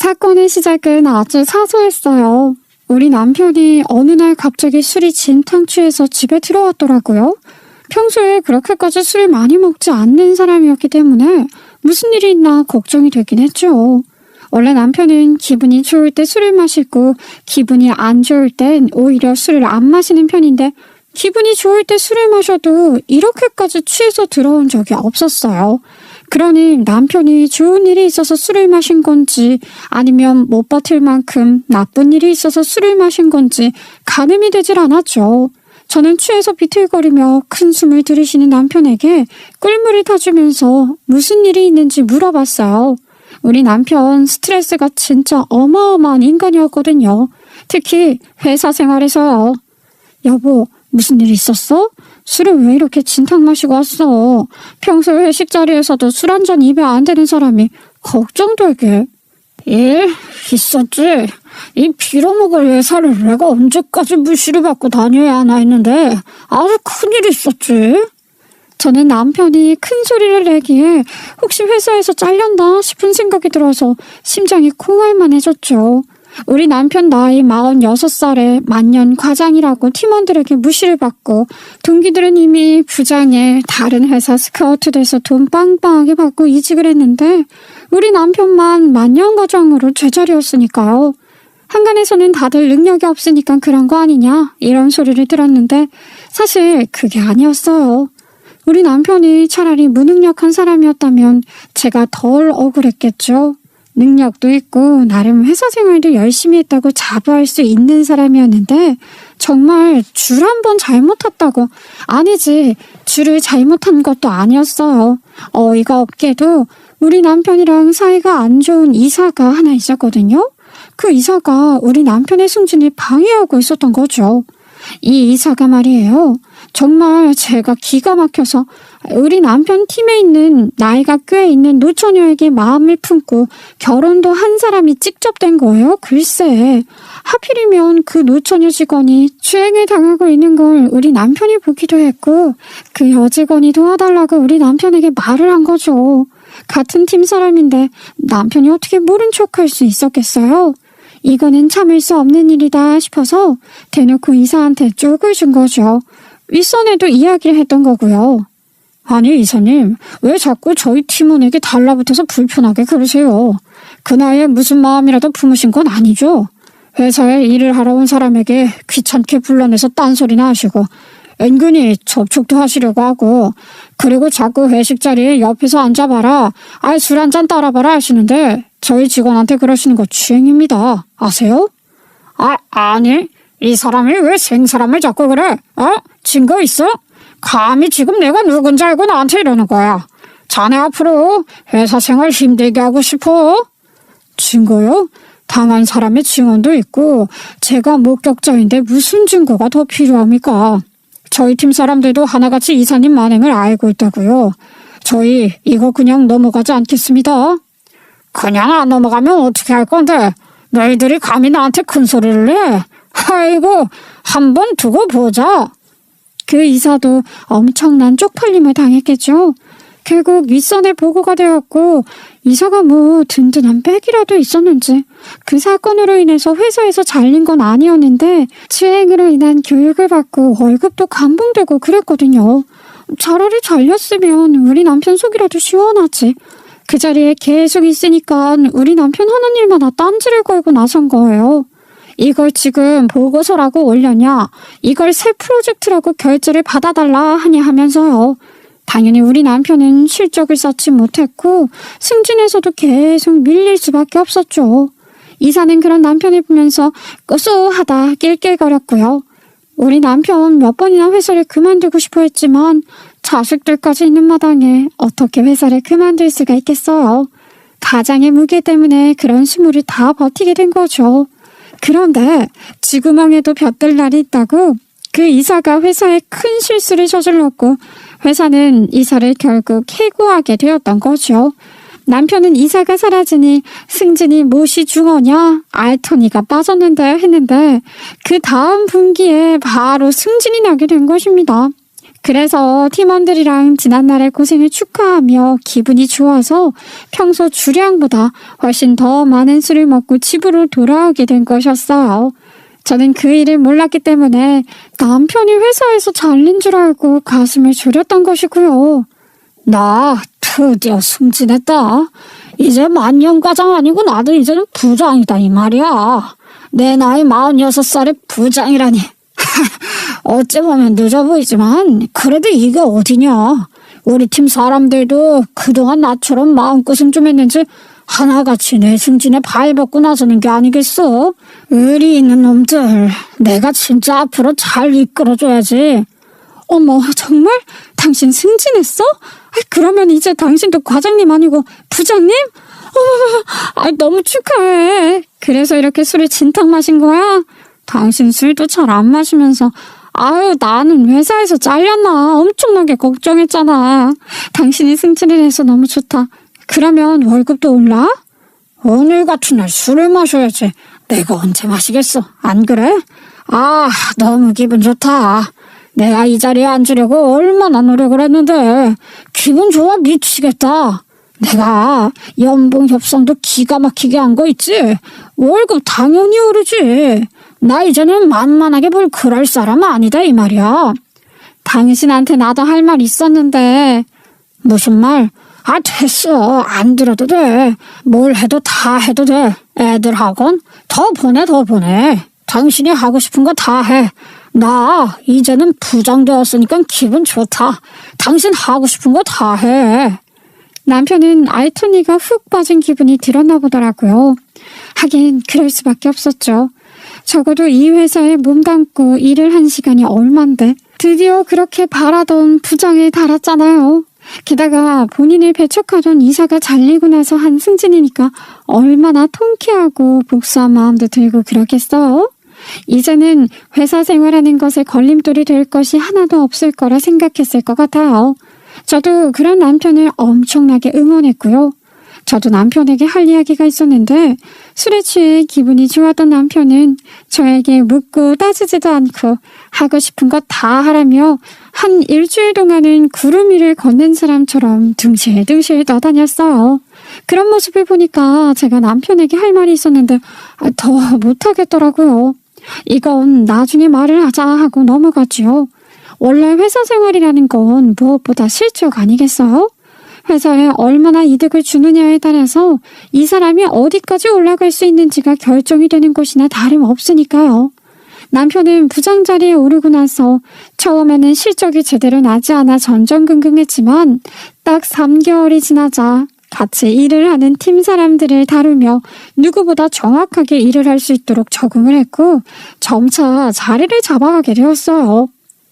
사건의 시작은 아주 사소했어요. 우리 남편이 어느 날 갑자기 술이 진탕 취해서 집에 들어왔더라고요. 평소에 그렇게까지 술을 많이 먹지 않는 사람이었기 때문에 무슨 일이 있나 걱정이 되긴 했죠. 원래 남편은 기분이 좋을 때 술을 마시고 기분이 안 좋을 땐 오히려 술을 안 마시는 편인데 기분이 좋을 때 술을 마셔도 이렇게까지 취해서 들어온 적이 없었어요. 그러니 남편이 좋은 일이 있어서 술을 마신 건지 아니면 못 버틸 만큼 나쁜 일이 있어서 술을 마신 건지 가늠이 되질 않았죠. 저는 취해서 비틀거리며 큰 숨을 들이쉬는 남편에게 꿀물을 타주면서 무슨 일이 있는지 물어봤어요. 우리 남편 스트레스가 진짜 어마어마한 인간이었거든요. 특히 회사 생활에서요. 여보, 무슨 일 있었어? 술을 왜 이렇게 진탕 마시고 왔어? 평소 회식 자리에서도 술 한 잔 입에 안 대는 사람이 걱정되게. 일 있었지. 이 빌어먹을 회사를 내가 언제까지 무시를 받고 다녀야 하나 했는데 아주 큰일이 있었지. 저는 남편이 큰 소리를 내기에 혹시 회사에서 잘렸나 싶은 생각이 들어서 심장이 콩알만해졌죠. 우리 남편 나이 46살에 만년 과장이라고 팀원들에게 무시를 받고 동기들은 이미 부장에 다른 회사 스카우트 돼서 돈 빵빵하게 받고 이직을 했는데 우리 남편만 만년 과장으로 제자리였으니까요. 한간에서는 다들 능력이 없으니까 그런 거 아니냐 이런 소리를 들었는데 사실 그게 아니었어요. 우리 남편이 차라리 무능력한 사람이었다면 제가 덜 억울했겠죠. 능력도 있고 나름 회사 생활도 열심히 했다고 자부할 수 있는 사람이었는데 정말 줄 한 번 잘못 탔다고 아니지 줄을 잘못한 것도 아니었어요. 어이가 없게도 우리 남편이랑 사이가 안 좋은 이사가 하나 있었거든요. 그 이사가 우리 남편의 승진을 방해하고 있었던 거죠. 이 이사가 말이에요. 정말 제가 기가 막혀서 우리 남편 팀에 있는 나이가 꽤 있는 노처녀에게 마음을 품고 결혼도 한 사람이 직접 된 거예요. 글쎄, 하필이면 그 노처녀 직원이 추행을 당하고 있는 걸 우리 남편이 보기도 했고 그 여직원이 도와달라고 우리 남편에게 말을 한 거죠. 같은 팀 사람인데 남편이 어떻게 모른 척할 수 있었겠어요? 이거는 참을 수 없는 일이다 싶어서 대놓고 이사한테 쪽을 준 거죠. 윗선에도 이야기를 했던 거고요. 아니 이사님, 왜 자꾸 저희 팀원에게 달라붙어서 불편하게 그러세요? 그 나이에 무슨 마음이라도 품으신 건 아니죠? 회사에 일을 하러 온 사람에게 귀찮게 불러내서 딴소리나 하시고 은근히 접촉도 하시려고 하고 그리고 자꾸 회식 자리에 옆에서 앉아봐라, 술 한잔 따라봐라 하시는데 저희 직원한테 그러시는 거 추행입니다. 아세요? 아니 이 사람이 왜 생사람을 자꾸 그래? 증거 있어? 감히 지금 내가 누군지 알고 나한테 이러는 거야. 자네 앞으로 회사 생활 힘들게 하고 싶어? 증거요? 당한 사람의 증언도 있고 제가 목격자인데 무슨 증거가 더 필요합니까? 저희 팀 사람들도 하나같이 이사님 만행을 알고 있다고요. 저희 이거 그냥 넘어가지 않겠습니다. 그냥 안 넘어가면 어떻게 할 건데? 너희들이 감히 나한테 큰 소리를 내? 아이고, 한번 두고 보자. 그 이사도 엄청난 쪽팔림을 당했겠죠. 결국 윗선에 보고가 되었고 이사가 뭐 든든한 백이라도 있었는지 그 사건으로 인해서 회사에서 잘린 건 아니었는데 추행으로 인한 교육을 받고 월급도 감봉되고 그랬거든요. 차라리 잘렸으면 우리 남편 속이라도 시원하지. 그 자리에 계속 있으니까 우리 남편 하는 일마다 딴지를 걸고 나선 거예요. 이걸 지금 보고서라고 올려냐, 이걸 새 프로젝트라고 결제를 받아달라 하냐 하면서요. 당연히 우리 남편은 실적을 쌓지 못했고 승진에서도 계속 밀릴 수밖에 없었죠. 이사는 그런 남편을 보면서 고소하다 낄낄거렸고요. 우리 남편 몇 번이나 회사를 그만두고 싶어 했지만 자식들까지 있는 마당에 어떻게 회사를 그만둘 수가 있겠어요. 가장의 무게 때문에 그런 시무를 다 버티게 된 거죠. 그런데 지구망에도 볕들 날이 있다고 그 이사가 회사에 큰 실수를 저질렀고 회사는 이사를 결국 해고하게 되었던 거죠. 남편은 이사가 사라지니 승진이 무엇이 중요하냐 알터니가 빠졌는데 했는데 그 다음 분기에 바로 승진이 나게 된 것입니다. 그래서 팀원들이랑 지난날의 고생을 축하하며 기분이 좋아서 평소 주량보다 훨씬 더 많은 술을 먹고 집으로 돌아오게 된 것이었어요. 저는 그 일을 몰랐기 때문에 남편이 회사에서 잘린 줄 알고 가슴을 졸였던 것이고요. 나 드디어 승진했다. 이제 만년과장 아니고 나도 이제는 부장이다 이 말이야. 내 나이 46살에 부장이라니. 어찌 보면 늦어 보이지만 그래도 이게 어디냐. 우리 팀 사람들도 그동안 나처럼 마음고생 좀 했는지 하나같이 내 승진에 발벗고 나서는 게 아니겠어. 의리 있는 놈들, 내가 진짜 앞으로 잘 이끌어줘야지. 어머, 정말? 당신 승진했어? 그러면 이제 당신도 과장님 아니고 부장님? 너무 축하해. 그래서 이렇게 술을 진탕 마신 거야? 당신 술도 잘 안 마시면서 나는 회사에서 잘렸나 엄청나게 걱정했잖아. 당신이 승진을 해서 너무 좋다. 그러면 월급도 올라? 오늘 같은 날 술을 마셔야지. 내가 언제 마시겠어? 안 그래? 너무 기분 좋다. 내가 이 자리에 앉으려고 얼마나 노력을 했는데 기분 좋아 미치겠다. 내가 연봉 협상도 기가 막히게 한 거 있지? 월급 당연히 오르지. 나 이제는 만만하게 볼 그럴 사람 아니다 이 말이야. 당신한테 나도 할 말 있었는데. 무슨 말? 됐어. 안 들어도 돼. 뭘 해도 다 해도 돼. 애들 학원 더 보내. 당신이 하고 싶은 거 다 해. 나 이제는 부장 되었으니까 기분 좋다. 당신 하고 싶은 거 다 해. 남편은 알토니가 훅 빠진 기분이 들었나 보더라고요. 하긴 그럴 수밖에 없었죠. 적어도 이 회사에 몸담고 일을 한 시간이 얼만데 드디어 그렇게 바라던 부장에 달았잖아요. 게다가 본인을 배척하던 이사가 잘리고 나서 한 승진이니까 얼마나 통쾌하고 복수한 마음도 들고 그렇겠어요. 이제는 회사 생활하는 것에 걸림돌이 될 것이 하나도 없을 거라 생각했을 것 같아요. 저도 그런 남편을 엄청나게 응원했고요. 저도 남편에게 할 이야기가 있었는데 술에 취해 기분이 좋았던 남편은 저에게 묻고 따지지도 않고 하고 싶은 거 다 하라며 한 일주일 동안은 구름 위를 걷는 사람처럼 둥실둥실 떠다녔어요. 그런 모습을 보니까 제가 남편에게 할 말이 있었는데 더 못하겠더라고요. 이건 나중에 말을 하자 하고 넘어가지요. 원래 회사 생활이라는 건 무엇보다 실적 아니겠어요? 회사에 얼마나 이득을 주느냐에 따라서 이 사람이 어디까지 올라갈 수 있는지가 결정이 되는 것이나 다름없으니까요. 남편은 부장 자리에 오르고 나서 처음에는 실적이 제대로 나지 않아 전전긍긍했지만 딱 3개월이 지나자 같이 일을 하는 팀 사람들을 다루며 누구보다 정확하게 일을 할 수 있도록 적응을 했고 점차 자리를 잡아가게 되었어요.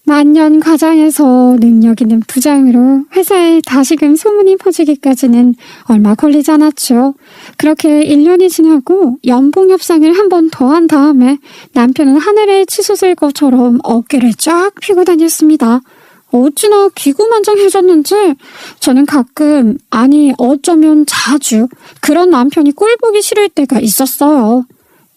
만년 과장에서 능력 있는 부장으로 회사에 다시금 소문이 퍼지기까지는 얼마 걸리지 않았죠. 그렇게 1년이 지나고 연봉 협상을 한 번 더 한 다음에 남편은 하늘에 치솟을 것처럼 어깨를 쫙 펴고 다녔습니다. 어찌나 기고만장해졌는지 저는 가끔, 어쩌면 자주 그런 남편이 꼴보기 싫을 때가 있었어요.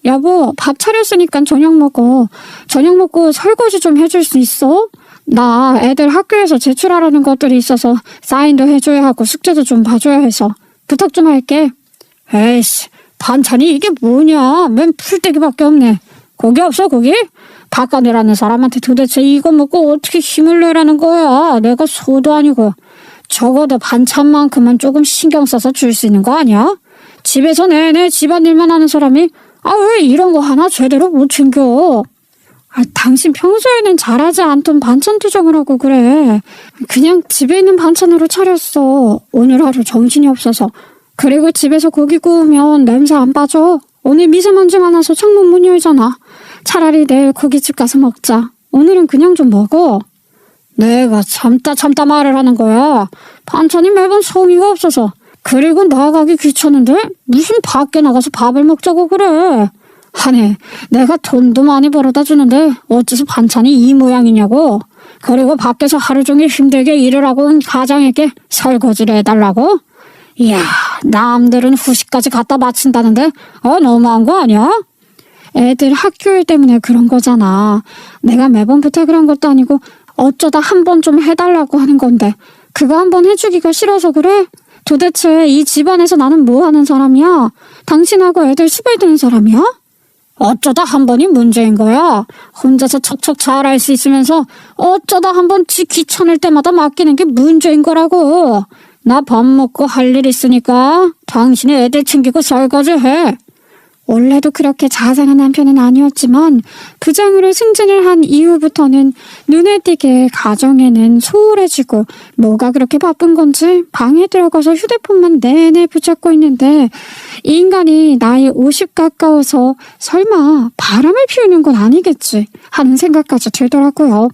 여보, 밥 차렸으니까 저녁 먹어. 저녁 먹고 설거지 좀 해줄 수 있어? 나 애들 학교에서 제출하라는 것들이 있어서 사인도 해줘야 하고 숙제도 좀 봐줘야 해서 부탁 좀 할게. 에이씨, 반찬이 이게 뭐냐? 맨 풀떼기밖에 없네. 고기 없어, 고기? 바꿔내라는 사람한테 도대체 이거 먹고 어떻게 힘을 내라는 거야? 내가 소도 아니고. 적어도 반찬만큼은 조금 신경 써서 줄 수 있는 거 아니야? 집에서 내내 집안일만 하는 사람이 왜 이런 거 하나 제대로 못 챙겨? 당신 평소에는 잘하지 않던 반찬 투정을 하고 그래. 그냥 집에 있는 반찬으로 차렸어. 오늘 하루 정신이 없어서. 그리고 집에서 고기 구우면 냄새 안 빠져. 오늘 미세먼지 많아서 창문 못 열잖아. 차라리 내일 고깃집 가서 먹자. 오늘은 그냥 좀 먹어. 내가 참다 말을 하는 거야. 반찬이 매번 성의가 없어서. 그리고 나가기 귀찮은데 무슨 밖에 나가서 밥을 먹자고 그래. 아니, 내가 돈도 많이 벌어다 주는데 어째서 반찬이 이 모양이냐고. 그리고 밖에서 하루 종일 힘들게 일을 하고 온 가장에게 설거지를 해달라고? 이야, 남들은 후식까지 갖다 바친다는데 너무한 거 아니야? 애들 학교일 때문에 그런 거잖아. 내가 매번 부탁을 한 것도 아니고 어쩌다 한 번 좀 해달라고 하는 건데 그거 한 번 해주기가 싫어서 그래? 도대체 이 집안에서 나는 뭐 하는 사람이야? 당신하고 애들 수발드는 사람이야? 어쩌다 한 번이 문제인 거야. 혼자서 척척 잘할 수 있으면서 어쩌다 한 번 지 귀찮을 때마다 맡기는 게 문제인 거라고. 나 밥 먹고 할 일 있으니까 당신이 애들 챙기고 설거지 해. 원래도 그렇게 자상한 남편은 아니었지만 부장으로 승진을 한 이후부터는 눈에 띄게 가정에는 소홀해지고 뭐가 그렇게 바쁜 건지 방에 들어가서 휴대폰만 내내 붙잡고 있는데 이 인간이 나이 50 가까워서 설마 바람을 피우는 건 아니겠지 하는 생각까지 들더라고요.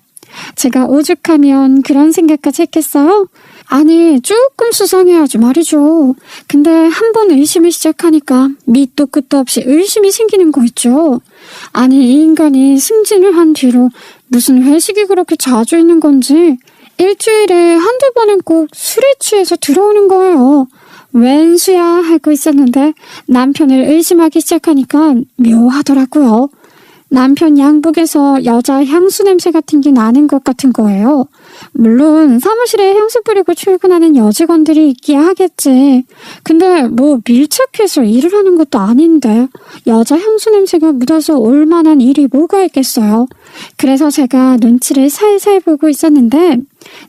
제가 오죽하면 그런 생각까지 했겠어요? 아니, 조금 수상해야지 말이죠. 근데 한 번 의심을 시작하니까 밑도 끝도 없이 의심이 생기는 거 있죠. 아니, 이 인간이 승진을 한 뒤로 무슨 회식이 그렇게 자주 있는 건지 일주일에 한두 번은 꼭 술에 취해서 들어오는 거예요. 웬 수야 하고 있었는데 남편을 의심하기 시작하니까 묘하더라고요. 남편 양복에서 여자 향수 냄새 같은 게 나는 것 같은 거예요. 물론 사무실에 향수 뿌리고 출근하는 여직원들이 있기야 하겠지. 근데 뭐 밀착해서 일을 하는 것도 아닌데 여자 향수 냄새가 묻어서 올 만한 일이 뭐가 있겠어요. 그래서 제가 눈치를 살살 보고 있었는데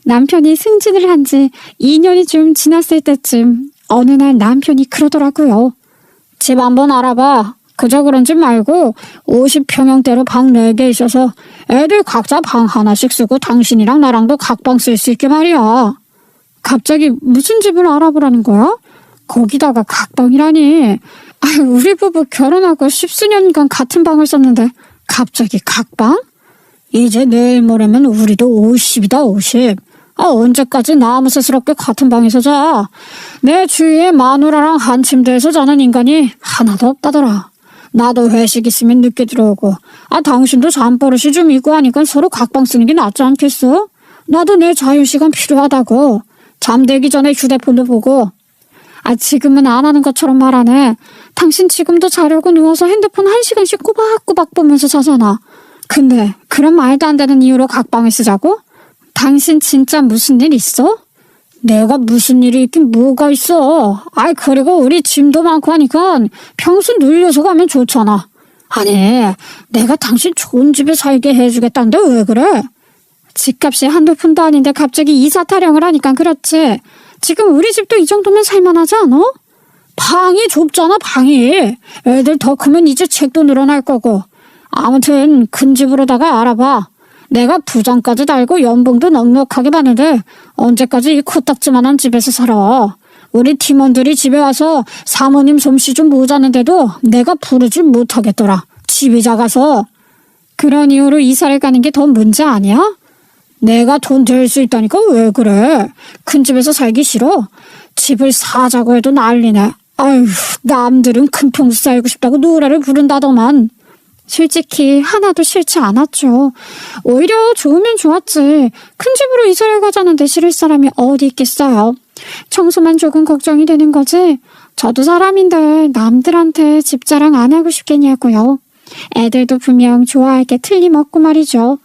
남편이 승진을 한 지 2년이 좀 지났을 때쯤 어느 날 남편이 그러더라고요. 집 한번 알아봐. 그저 그런 집 말고 50평형대로 방 4개 있어서 애들 각자 방 하나씩 쓰고 당신이랑 나랑도 각 방 쓸 수 있게 말이야. 갑자기 무슨 집을 알아보라는 거야? 거기다가 각방이라니. 우리 부부 결혼하고 10수년간 같은 방을 썼는데 갑자기 각방? 이제 내일 모레면 우리도 50이다 50. 언제까지 나무새스럽게 같은 방에서 자. 내 주위에 마누라랑 한 침대에서 자는 인간이 하나도 없다더라. 나도 회식 있으면 늦게 들어오고 당신도 잠버릇이 좀 있고 하니까 서로 각방 쓰는 게 낫지 않겠어? 나도 내 자유시간 필요하다고. 잠들기 전에 휴대폰도 보고. 지금은 안 하는 것처럼 말하네. 당신 지금도 자려고 누워서 핸드폰 1시간씩 꼬박꼬박 보면서 자잖아. 근데 그런 말도 안 되는 이유로 각방을 쓰자고? 당신 진짜 무슨 일 있어? 내가 무슨 일이 있긴 뭐가 있어. 그리고 우리 짐도 많고 하니까 평소 늘려서 가면 좋잖아. 아니, 내가 당신 좋은 집에 살게 해주겠다는데 왜 그래? 집값이 한두 푼도 아닌데 갑자기 이사 타령을 하니까 그렇지. 지금 우리 집도 이 정도면 살만하지 않아? 방이 좁잖아, 방이. 애들 더 크면 이제 책도 늘어날 거고. 아무튼 큰 집으로다가 알아봐. 내가 부장까지 달고 연봉도 넉넉하게 받는데 언제까지 이 코딱지만한 집에서 살아. 우리 팀원들이 집에 와서 사모님 솜씨 좀 모자는데도 내가 부르질 못하겠더라. 집이 작아서. 그런 이유로 이사를 가는 게 더 문제 아니야? 내가 돈 될 수 있다니까 왜 그래? 큰 집에서 살기 싫어? 집을 사자고 해도 난리네. 남들은 큰 평수 살고 싶다고 노래를 부른다더만. 솔직히 하나도 싫지 않았죠. 오히려 좋으면 좋았지. 큰 집으로 이사를 가자는데 싫을 사람이 어디 있겠어요. 청소만 조금 걱정이 되는 거지. 저도 사람인데 남들한테 집 자랑 안 하고 싶겠냐고요. 애들도 분명 좋아할 게 틀림없고 말이죠.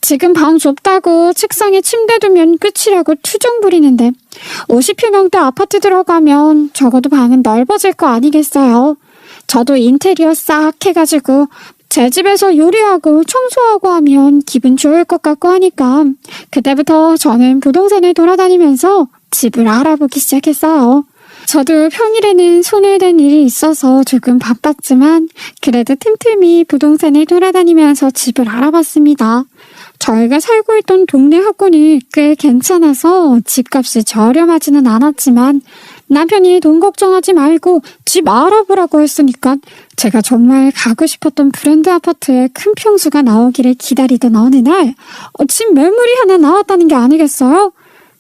지금 방 좁다고 책상에 침대 두면 끝이라고 투정 부리는데 50평형대 아파트 들어가면 적어도 방은 넓어질 거 아니겠어요. 저도 인테리어 싹 해가지고 제 집에서 요리하고 청소하고 하면 기분 좋을 것 같고 하니까 그때부터 저는 부동산을 돌아다니면서 집을 알아보기 시작했어요. 저도 평일에는 손을 댄 일이 있어서 조금 바빴지만 그래도 틈틈이 부동산을 돌아다니면서 집을 알아봤습니다. 저희가 살고 있던 동네 학군이 꽤 괜찮아서 집값이 저렴하지는 않았지만 남편이 돈 걱정하지 말고 집 알아보라고 했으니까 제가 정말 가고 싶었던 브랜드 아파트에 큰 평수가 나오기를 기다리던 어느 날 집 매물이 하나 나왔다는 게 아니겠어요?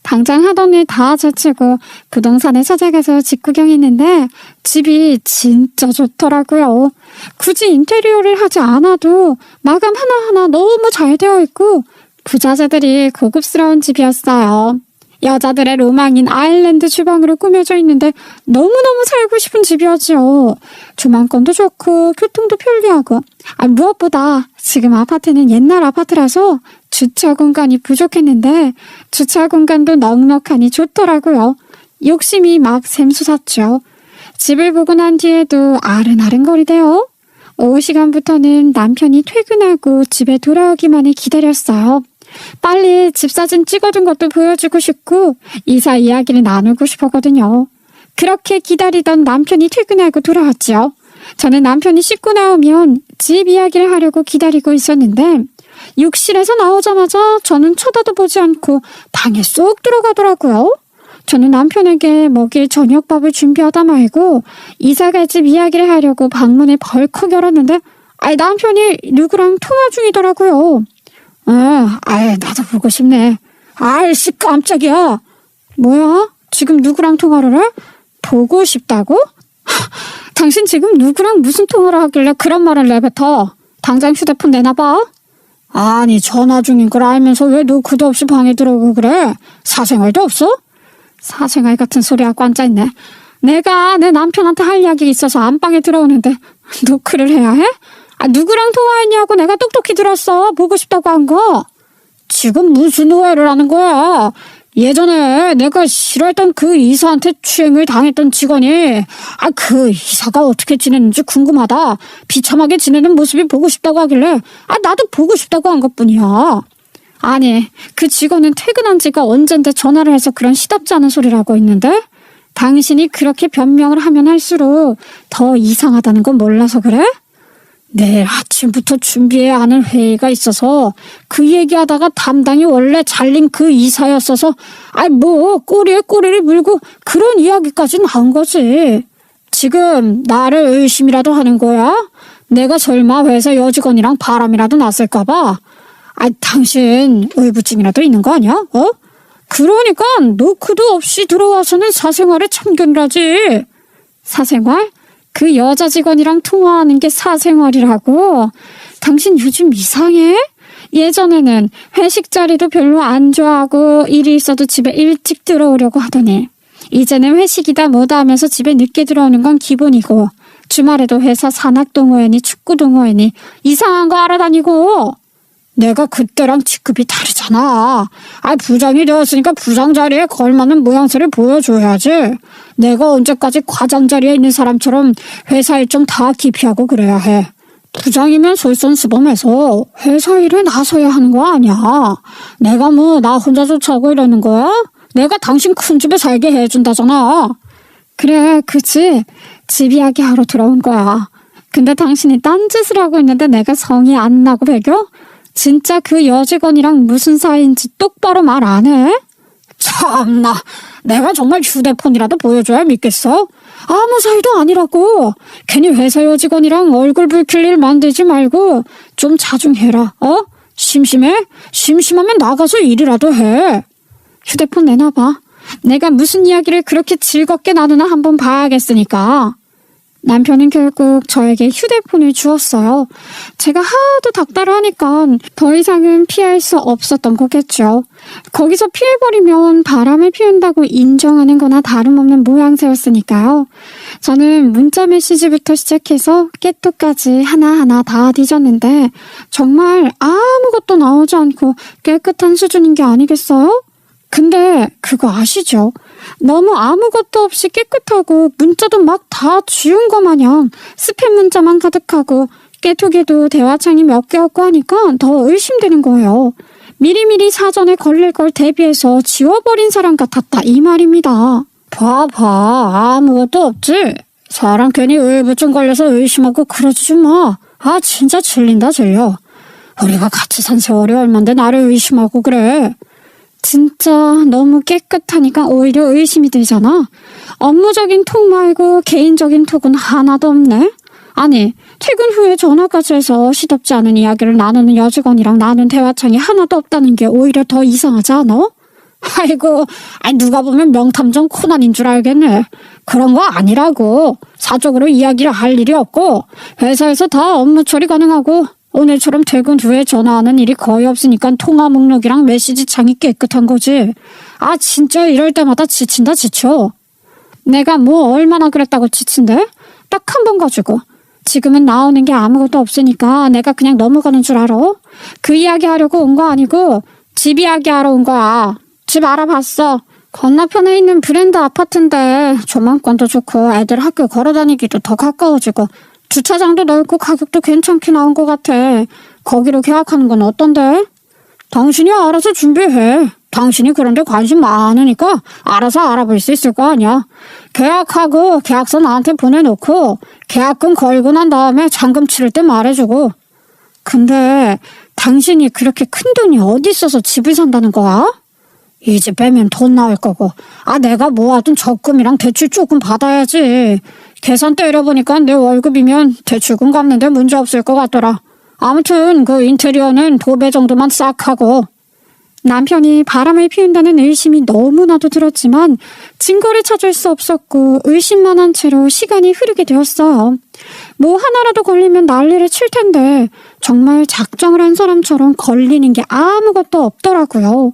당장 하던 일 다 제치고 부동산에 찾아가서 집 구경했는데 집이 진짜 좋더라고요. 굳이 인테리어를 하지 않아도 마감 하나하나 너무 잘 되어 있고 부자재들이 고급스러운 집이었어요. 여자들의 로망인 아일랜드 주방으로 꾸며져 있는데 너무너무 살고 싶은 집이었죠. 조망권도 좋고 교통도 편리하고 무엇보다 지금 아파트는 옛날 아파트라서 주차 공간이 부족했는데 주차 공간도 넉넉하니 좋더라고요. 욕심이 막 샘솟았죠. 집을 보고 난 뒤에도 아른아른거리대요. 오후 시간부터는 남편이 퇴근하고 집에 돌아오기만을 기다렸어요. 빨리 집 사진 찍어둔 것도 보여주고 싶고 이사 이야기를 나누고 싶었거든요. 그렇게 기다리던 남편이 퇴근하고 돌아왔죠. 저는 남편이 씻고 나오면 집 이야기를 하려고 기다리고 있었는데 욕실에서 나오자마자 저는 쳐다도 보지 않고 방에 쏙 들어가더라고요. 저는 남편에게 먹일 저녁밥을 준비하다 말고 이사갈 집 이야기를 하려고 방문을 벌컥 열었는데 남편이 누구랑 통화 중이더라고요. 나도 보고 싶네. 아이씨 깜짝이야. 뭐야? 지금 누구랑 통화를 해? 보고 싶다고? 당신 지금 누구랑 무슨 통화를 하길래 그런 말을 내뱉어? 당장 휴대폰 내놔봐. 아니 전화 중인 걸 알면서 왜 노크도 없이 방에 들어오고 그래? 사생활도 없어? 사생활 같은 소리 하고 앉아있네. 내가 내 남편한테 할 이야기 있어서 안방에 들어오는데 노크를 해야 해? 누구랑 통화했냐고 내가 똑똑히 들었어. 보고 싶다고 한 거. 지금 무슨 오해를 하는 거야? 예전에 내가 싫어했던 그 이사한테 추행을 당했던 직원이 그 이사가 어떻게 지내는지 궁금하다. 비참하게 지내는 모습이 보고 싶다고 하길래 나도 보고 싶다고 한 것뿐이야. 아니 그 직원은 퇴근한 지가 언젠데 전화를 해서 그런 시답지 않은 소리를 하고 있는데 당신이 그렇게 변명을 하면 할수록 더 이상하다는 건 몰라서 그래? 내일 아침부터 준비해야 하는 회의가 있어서 그 얘기하다가 담당이 원래 잘린 그 이사였어서 꼬리에 꼬리를 물고 그런 이야기까지 나온 거지. 지금 나를 의심이라도 하는 거야? 내가 설마 회사 여직원이랑 바람이라도 났을까봐? 당신 의부증이라도 있는 거 아니야? 그러니까 노크도 없이 들어와서는 사생활에 참견을 하지. 사생활? 그 여자 직원이랑 통화하는 게 사생활이라고? 당신 요즘 이상해? 예전에는 회식 자리도 별로 안 좋아하고 일이 있어도 집에 일찍 들어오려고 하더니 이제는 회식이다 뭐다 하면서 집에 늦게 들어오는 건 기본이고 주말에도 회사 산악 동호회니 축구 동호회니 이상한 거 알아다니고. 내가 그때랑 직급이 다르잖아. 부장이 되었으니까 부장 자리에 걸맞는 모양새를 보여줘야지. 내가 언제까지 과장 자리에 있는 사람처럼 회사 일정 다 기피하고 그래야 해. 부장이면 솔선수범해서 회사 일에 나서야 하는 거 아니야. 내가 나 혼자 쫓아오고 이러는 거야? 내가 당신 큰 집에 살게 해준다잖아. 그래, 그치. 집 이야기 하러 들어온 거야. 근데 당신이 딴짓을 하고 있는데 내가 성이 안 나고 배겨? 진짜 그 여직원이랑 무슨 사이인지 똑바로 말 안 해? 참나, 내가 정말 휴대폰이라도 보여줘야 믿겠어? 아무 사이도 아니라고. 괜히 회사 여직원이랑 얼굴 붉힐 일 만들지 말고 좀 자중해라. 심심해? 심심하면 나가서 일이라도 해. 휴대폰 내놔봐. 내가 무슨 이야기를 그렇게 즐겁게 나누나 한번 봐야겠으니까. 남편은 결국 저에게 휴대폰을 주었어요. 제가 하도 닥달을 하니까 더 이상은 피할 수 없었던 거겠죠. 거기서 피해버리면 바람을 피운다고 인정하는 거나 다름없는 모양새였으니까요. 저는 문자 메시지부터 시작해서 깨톡까지 하나하나 다 뒤졌는데 정말 아무것도 나오지 않고 깨끗한 수준인 게 아니겠어요? 근데 그거 아시죠? 너무 아무것도 없이 깨끗하고 문자도 막 다 지운 거 마냥 스팸 문자만 가득하고 깨톡에도 대화창이 몇 개 없고 하니까 더 의심되는 거예요. 미리미리 사전에 걸릴 걸 대비해서 지워버린 사람 같았다 이 말입니다. 봐봐 아무것도 없지? 사람 괜히 의부증 걸려서 의심하고 그러지 좀 마. 진짜 질린다 질려. 우리가 같이 산 세월이 얼만데 나를 의심하고 그래. 진짜 너무 깨끗하니까 오히려 의심이 들잖아. 업무적인 톡 말고 개인적인 톡은 하나도 없네. 아니 퇴근 후에 전화까지 해서 시덥지 않은 이야기를 나누는 여직원이랑 나눈 대화창이 하나도 없다는 게 오히려 더 이상하지 않아? 누가 보면 명탐정 코난인 줄 알겠네. 그런 거 아니라고. 사적으로 이야기를 할 일이 없고 회사에서 다 업무 처리 가능하고 오늘처럼 퇴근 후에 전화하는 일이 거의 없으니까 통화 목록이랑 메시지 창이 깨끗한 거지. 진짜 이럴 때마다 지친다 지쳐. 내가 얼마나 그랬다고 지친대? 딱 한 번 가지고. 지금은 나오는 게 아무것도 없으니까 내가 그냥 넘어가는 줄 알아? 그 이야기 하려고 온 거 아니고 집 이야기 하러 온 거야. 집 알아봤어. 건너편에 있는 브랜드 아파트인데 조망권도 좋고 애들 학교 걸어다니기도 더 가까워지고 주차장도 넓고 가격도 괜찮게 나온 것 같아. 거기로 계약하는 건 어떤데? 당신이 알아서 준비해. 당신이 그런데 관심 많으니까 알아서 알아볼 수 있을 거 아니야. 계약하고 계약서 나한테 보내놓고 계약금 걸고 난 다음에 잔금 치를 때 말해주고. 근데 당신이 그렇게 큰 돈이 어디 있어서 집을 산다는 거야? 이 집 빼면 돈 나올 거고 내가 모아둔 적금이랑 대출 조금 받아야지. 계산 때려보니까 내 월급이면 대출금 갚는데 문제 없을 것 같더라. 아무튼 그 인테리어는 도배 정도만 싹 하고. 남편이 바람을 피운다는 의심이 너무나도 들었지만 증거를 찾을 수 없었고 의심만 한 채로 시간이 흐르게 되었어요. 뭐 하나라도 걸리면 난리를 칠 텐데 정말 작정을 한 사람처럼 걸리는 게 아무것도 없더라고요.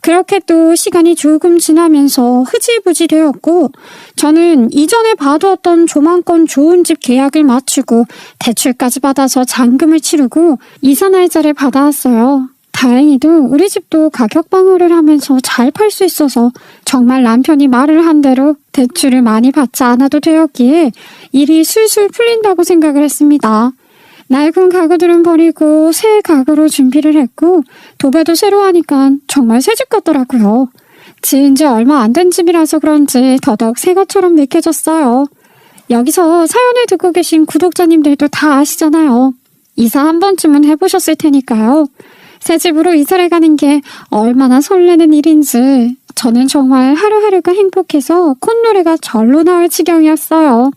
그렇게 또 시간이 조금 지나면서 흐지부지 되었고 저는 이전에 봐두었던 조망권 좋은 집 계약을 마치고 대출까지 받아서 잔금을 치르고 이사 날짜를 받아왔어요. 다행히도 우리 집도 가격 방어를 하면서 잘 팔 수 있어서 정말 남편이 말을 한 대로 대출을 많이 받지 않아도 되었기에 일이 술술 풀린다고 생각을 했습니다. 낡은 가구들은 버리고 새 가구로 준비를 했고 도배도 새로 하니까 정말 새 집 같더라고요. 지은 지 얼마 안 된 집이라서 그런지 더더욱 새 것처럼 느껴졌어요. 여기서 사연을 듣고 계신 구독자님들도 다 아시잖아요. 이사 한 번쯤은 해보셨을 테니까요. 새 집으로 이사를 가는 게 얼마나 설레는 일인지 저는 정말 하루하루가 행복해서 콧노래가 절로 나올 지경이었어요.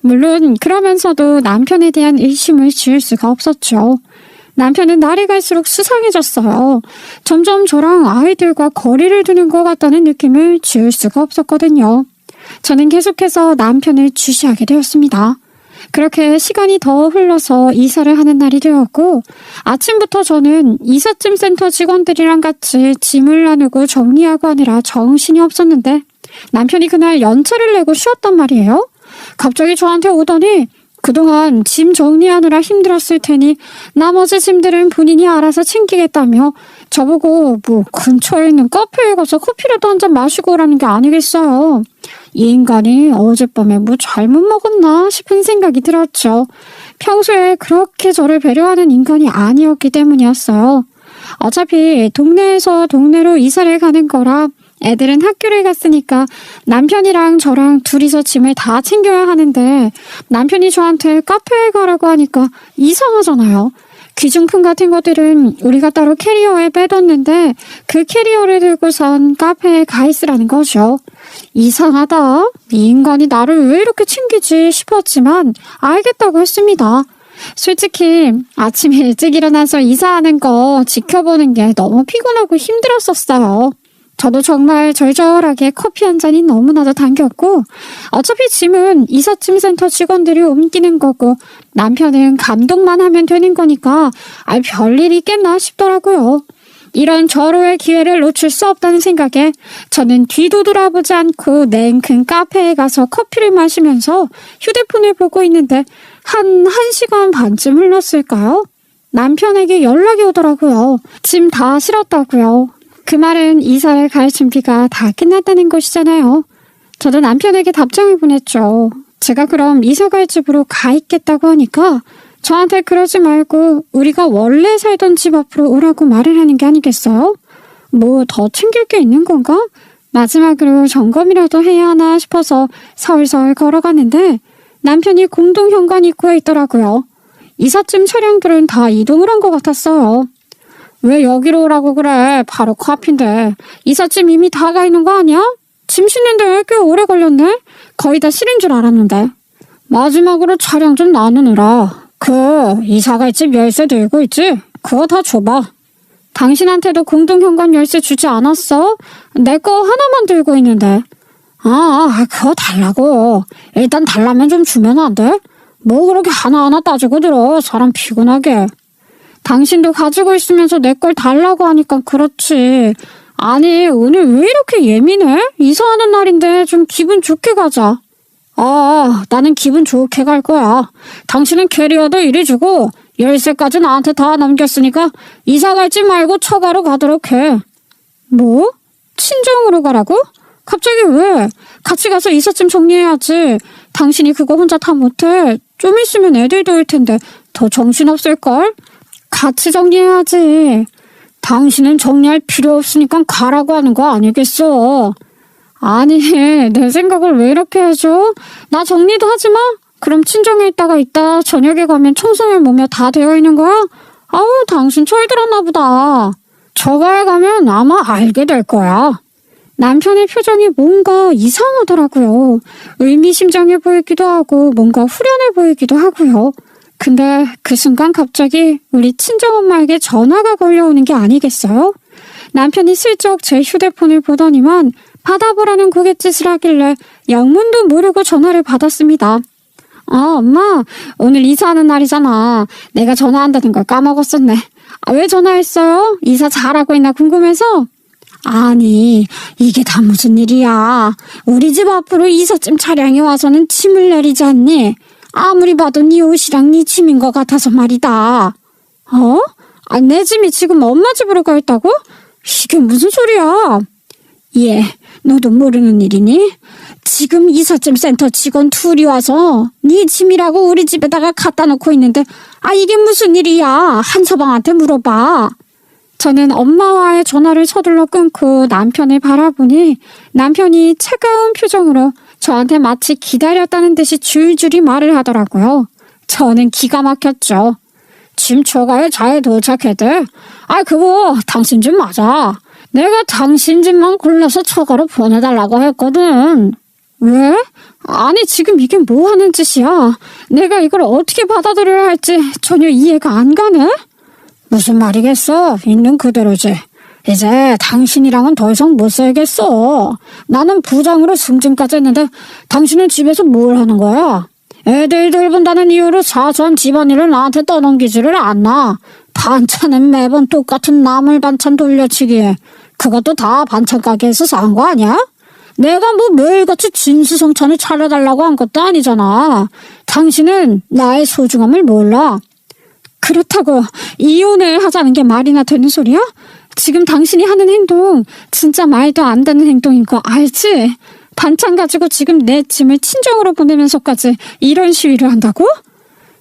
물론 그러면서도 남편에 대한 의심을 지울 수가 없었죠. 남편은 날이 갈수록 수상해졌어요. 점점 저랑 아이들과 거리를 두는 것 같다는 느낌을 지울 수가 없었거든요. 저는 계속해서 남편을 주시하게 되었습니다. 그렇게 시간이 더 흘러서 이사를 하는 날이 되었고 아침부터 저는 이삿짐 센터 직원들이랑 같이 짐을 나누고 정리하고 하느라 정신이 없었는데 남편이 그날 연차를 내고 쉬었단 말이에요. 갑자기 저한테 오더니 그동안 짐 정리하느라 힘들었을 테니 나머지 짐들은 본인이 알아서 챙기겠다며 저보고 뭐 근처에 있는 카페에 가서 커피라도 한 잔 마시고 오라는 게 아니겠어요. 이 인간이 어젯밤에 뭐 잘못 먹었나 싶은 생각이 들었죠. 평소에 그렇게 저를 배려하는 인간이 아니었기 때문이었어요. 어차피 동네에서 동네로 이사를 가는 거라 애들은 학교를 갔으니까 남편이랑 저랑 둘이서 짐을 다 챙겨야 하는데 남편이 저한테 카페에 가라고 하니까 이상하잖아요. 귀중품 같은 것들은 우리가 따로 캐리어에 빼뒀는데 그 캐리어를 들고선 카페에 가 있으라는 거죠. 이상하다. 이 인간이 나를 왜 이렇게 챙기지 싶었지만 알겠다고 했습니다. 솔직히 아침 일찍 일어나서 이사하는 거 지켜보는 게 너무 피곤하고 힘들었었어요. 저도 정말 절절하게 커피 한 잔이 너무나도 당겼고 어차피 짐은 이삿짐 센터 직원들이 옮기는 거고 남편은 감독만 하면 되는 거니까 별일이 있겠나 싶더라고요. 이런 절호의 기회를 놓칠 수 없다는 생각에 저는 뒤도 돌아보지 않고 냉큼 카페에 가서 커피를 마시면서 휴대폰을 보고 있는데 한 1시간 반쯤 흘렀을까요? 남편에게 연락이 오더라고요. 짐 다 실었다고요. 그 말은 이사를 갈 준비가 다 끝났다는 것이잖아요. 저도 남편에게 답장을 보냈죠. 제가 그럼 이사 갈 집으로 가 있겠다고 하니까 저한테 그러지 말고 우리가 원래 살던 집 앞으로 오라고 말을 하는 게 아니겠어요? 뭐 더 챙길 게 있는 건가? 마지막으로 점검이라도 해야 하나 싶어서 서울서울 걸어가는데 남편이 공동현관 입구에 있더라고요. 이삿짐 차량들은 다 이동을 한 것 같았어요. 왜 여기로 오라고 그래? 바로 코앞인데. 이삿짐 이미 다 가 있는 거 아니야? 짐 싣는데 꽤 오래 걸렸네? 거의 다 실은 줄 알았는데. 마지막으로 차량 좀 나누느라. 이사갈 집 열쇠 들고 있지? 그거 다 줘봐. 당신한테도 공동현관 열쇠 주지 않았어? 내 거 하나만 들고 있는데. 그거 달라고. 일단 달라면 좀 주면 안 돼? 뭐 그렇게 하나하나 따지고 들어. 사람 피곤하게. 당신도 가지고 있으면서 내 걸 달라고 하니까 그렇지. 아니 오늘 왜 이렇게 예민해? 이사하는 날인데 좀 기분 좋게 가자. 나는 기분 좋게 갈 거야. 당신은 캐리어도 이리 주고 열쇠까지 나한테 다 넘겼으니까 이사 갈지 말고 처가로 가도록 해. 뭐? 친정으로 가라고? 갑자기 왜? 같이 가서 이삿짐 정리해야지. 당신이 그거 혼자 다 못해. 좀 있으면 애들도 올 텐데 더 정신없을걸? 같이 정리해야지. 당신은 정리할 필요 없으니까 가라고 하는 거 아니겠어? 아니, 내 생각을 왜 이렇게 해줘? 나 정리도 하지 마. 그럼 친정에 있다가 이따 저녁에 가면 청소년 몸에 다 되어 있는 거야? 아우, 당신 철들었나 보다. 저가에 가면 아마 알게 될 거야. 남편의 표정이 뭔가 이상하더라고요. 의미심장해 보이기도 하고 뭔가 후련해 보이기도 하고요. 근데 그 순간 갑자기 우리 친정엄마에게 전화가 걸려오는 게 아니겠어요? 남편이 슬쩍 제 휴대폰을 보더니만 받아보라는 고갯짓을 하길래 영문도 모르고 전화를 받았습니다. 엄마, 오늘 이사하는 날이잖아. 내가 전화한다는 걸 까먹었었네. 왜 전화했어요? 이사 잘하고 있나 궁금해서? 아니, 이게 다 무슨 일이야. 우리 집 앞으로 이삿짐 차량이 와서는 짐을 내리지 않니? 아무리 봐도 네 옷이랑 네 짐인 것 같아서 말이다. 내 짐이 지금 엄마 집으로 가 있다고? 이게 무슨 소리야? 예, 너도 모르는 일이니? 지금 이삿짐 센터 직원 둘이 와서 네 짐이라고 우리 집에다가 갖다 놓고 있는데 이게 무슨 일이야? 한서방한테 물어봐. 저는 엄마와의 전화를 서둘러 끊고 남편을 바라보니 남편이 차가운 표정으로 저한테 마치 기다렸다는 듯이 줄줄이 말을 하더라고요. 저는 기가 막혔죠. 짐 처가에 잘 도착했대. 그거 당신 집 맞아. 내가 당신 집만 골라서 처가로 보내달라고 했거든. 왜? 아니, 지금 이게 뭐 하는 짓이야? 내가 이걸 어떻게 받아들여야 할지 전혀 이해가 안 가네? 무슨 말이겠어? 있는 그대로지. 이제 당신이랑은 더 이상 못 살겠어. 나는 부장으로 승진까지 했는데 당신은 집에서 뭘 하는 거야? 애들 돌본다는 이유로 사소한 집안일을 나한테 떠넘기지를 않나. 반찬은 매번 똑같은 나물 반찬 돌려치기에 그것도 다 반찬 가게에서 산 거 아니야? 내가 뭐 매일같이 진수성찬을 차려달라고 한 것도 아니잖아. 당신은 나의 소중함을 몰라. 그렇다고 이혼을 하자는 게 말이나 되는 소리야? 지금 당신이 하는 행동 진짜 말도 안 되는 행동인 거 알지? 반찬 가지고 지금 내 짐을 친정으로 보내면서까지 이런 시위를 한다고?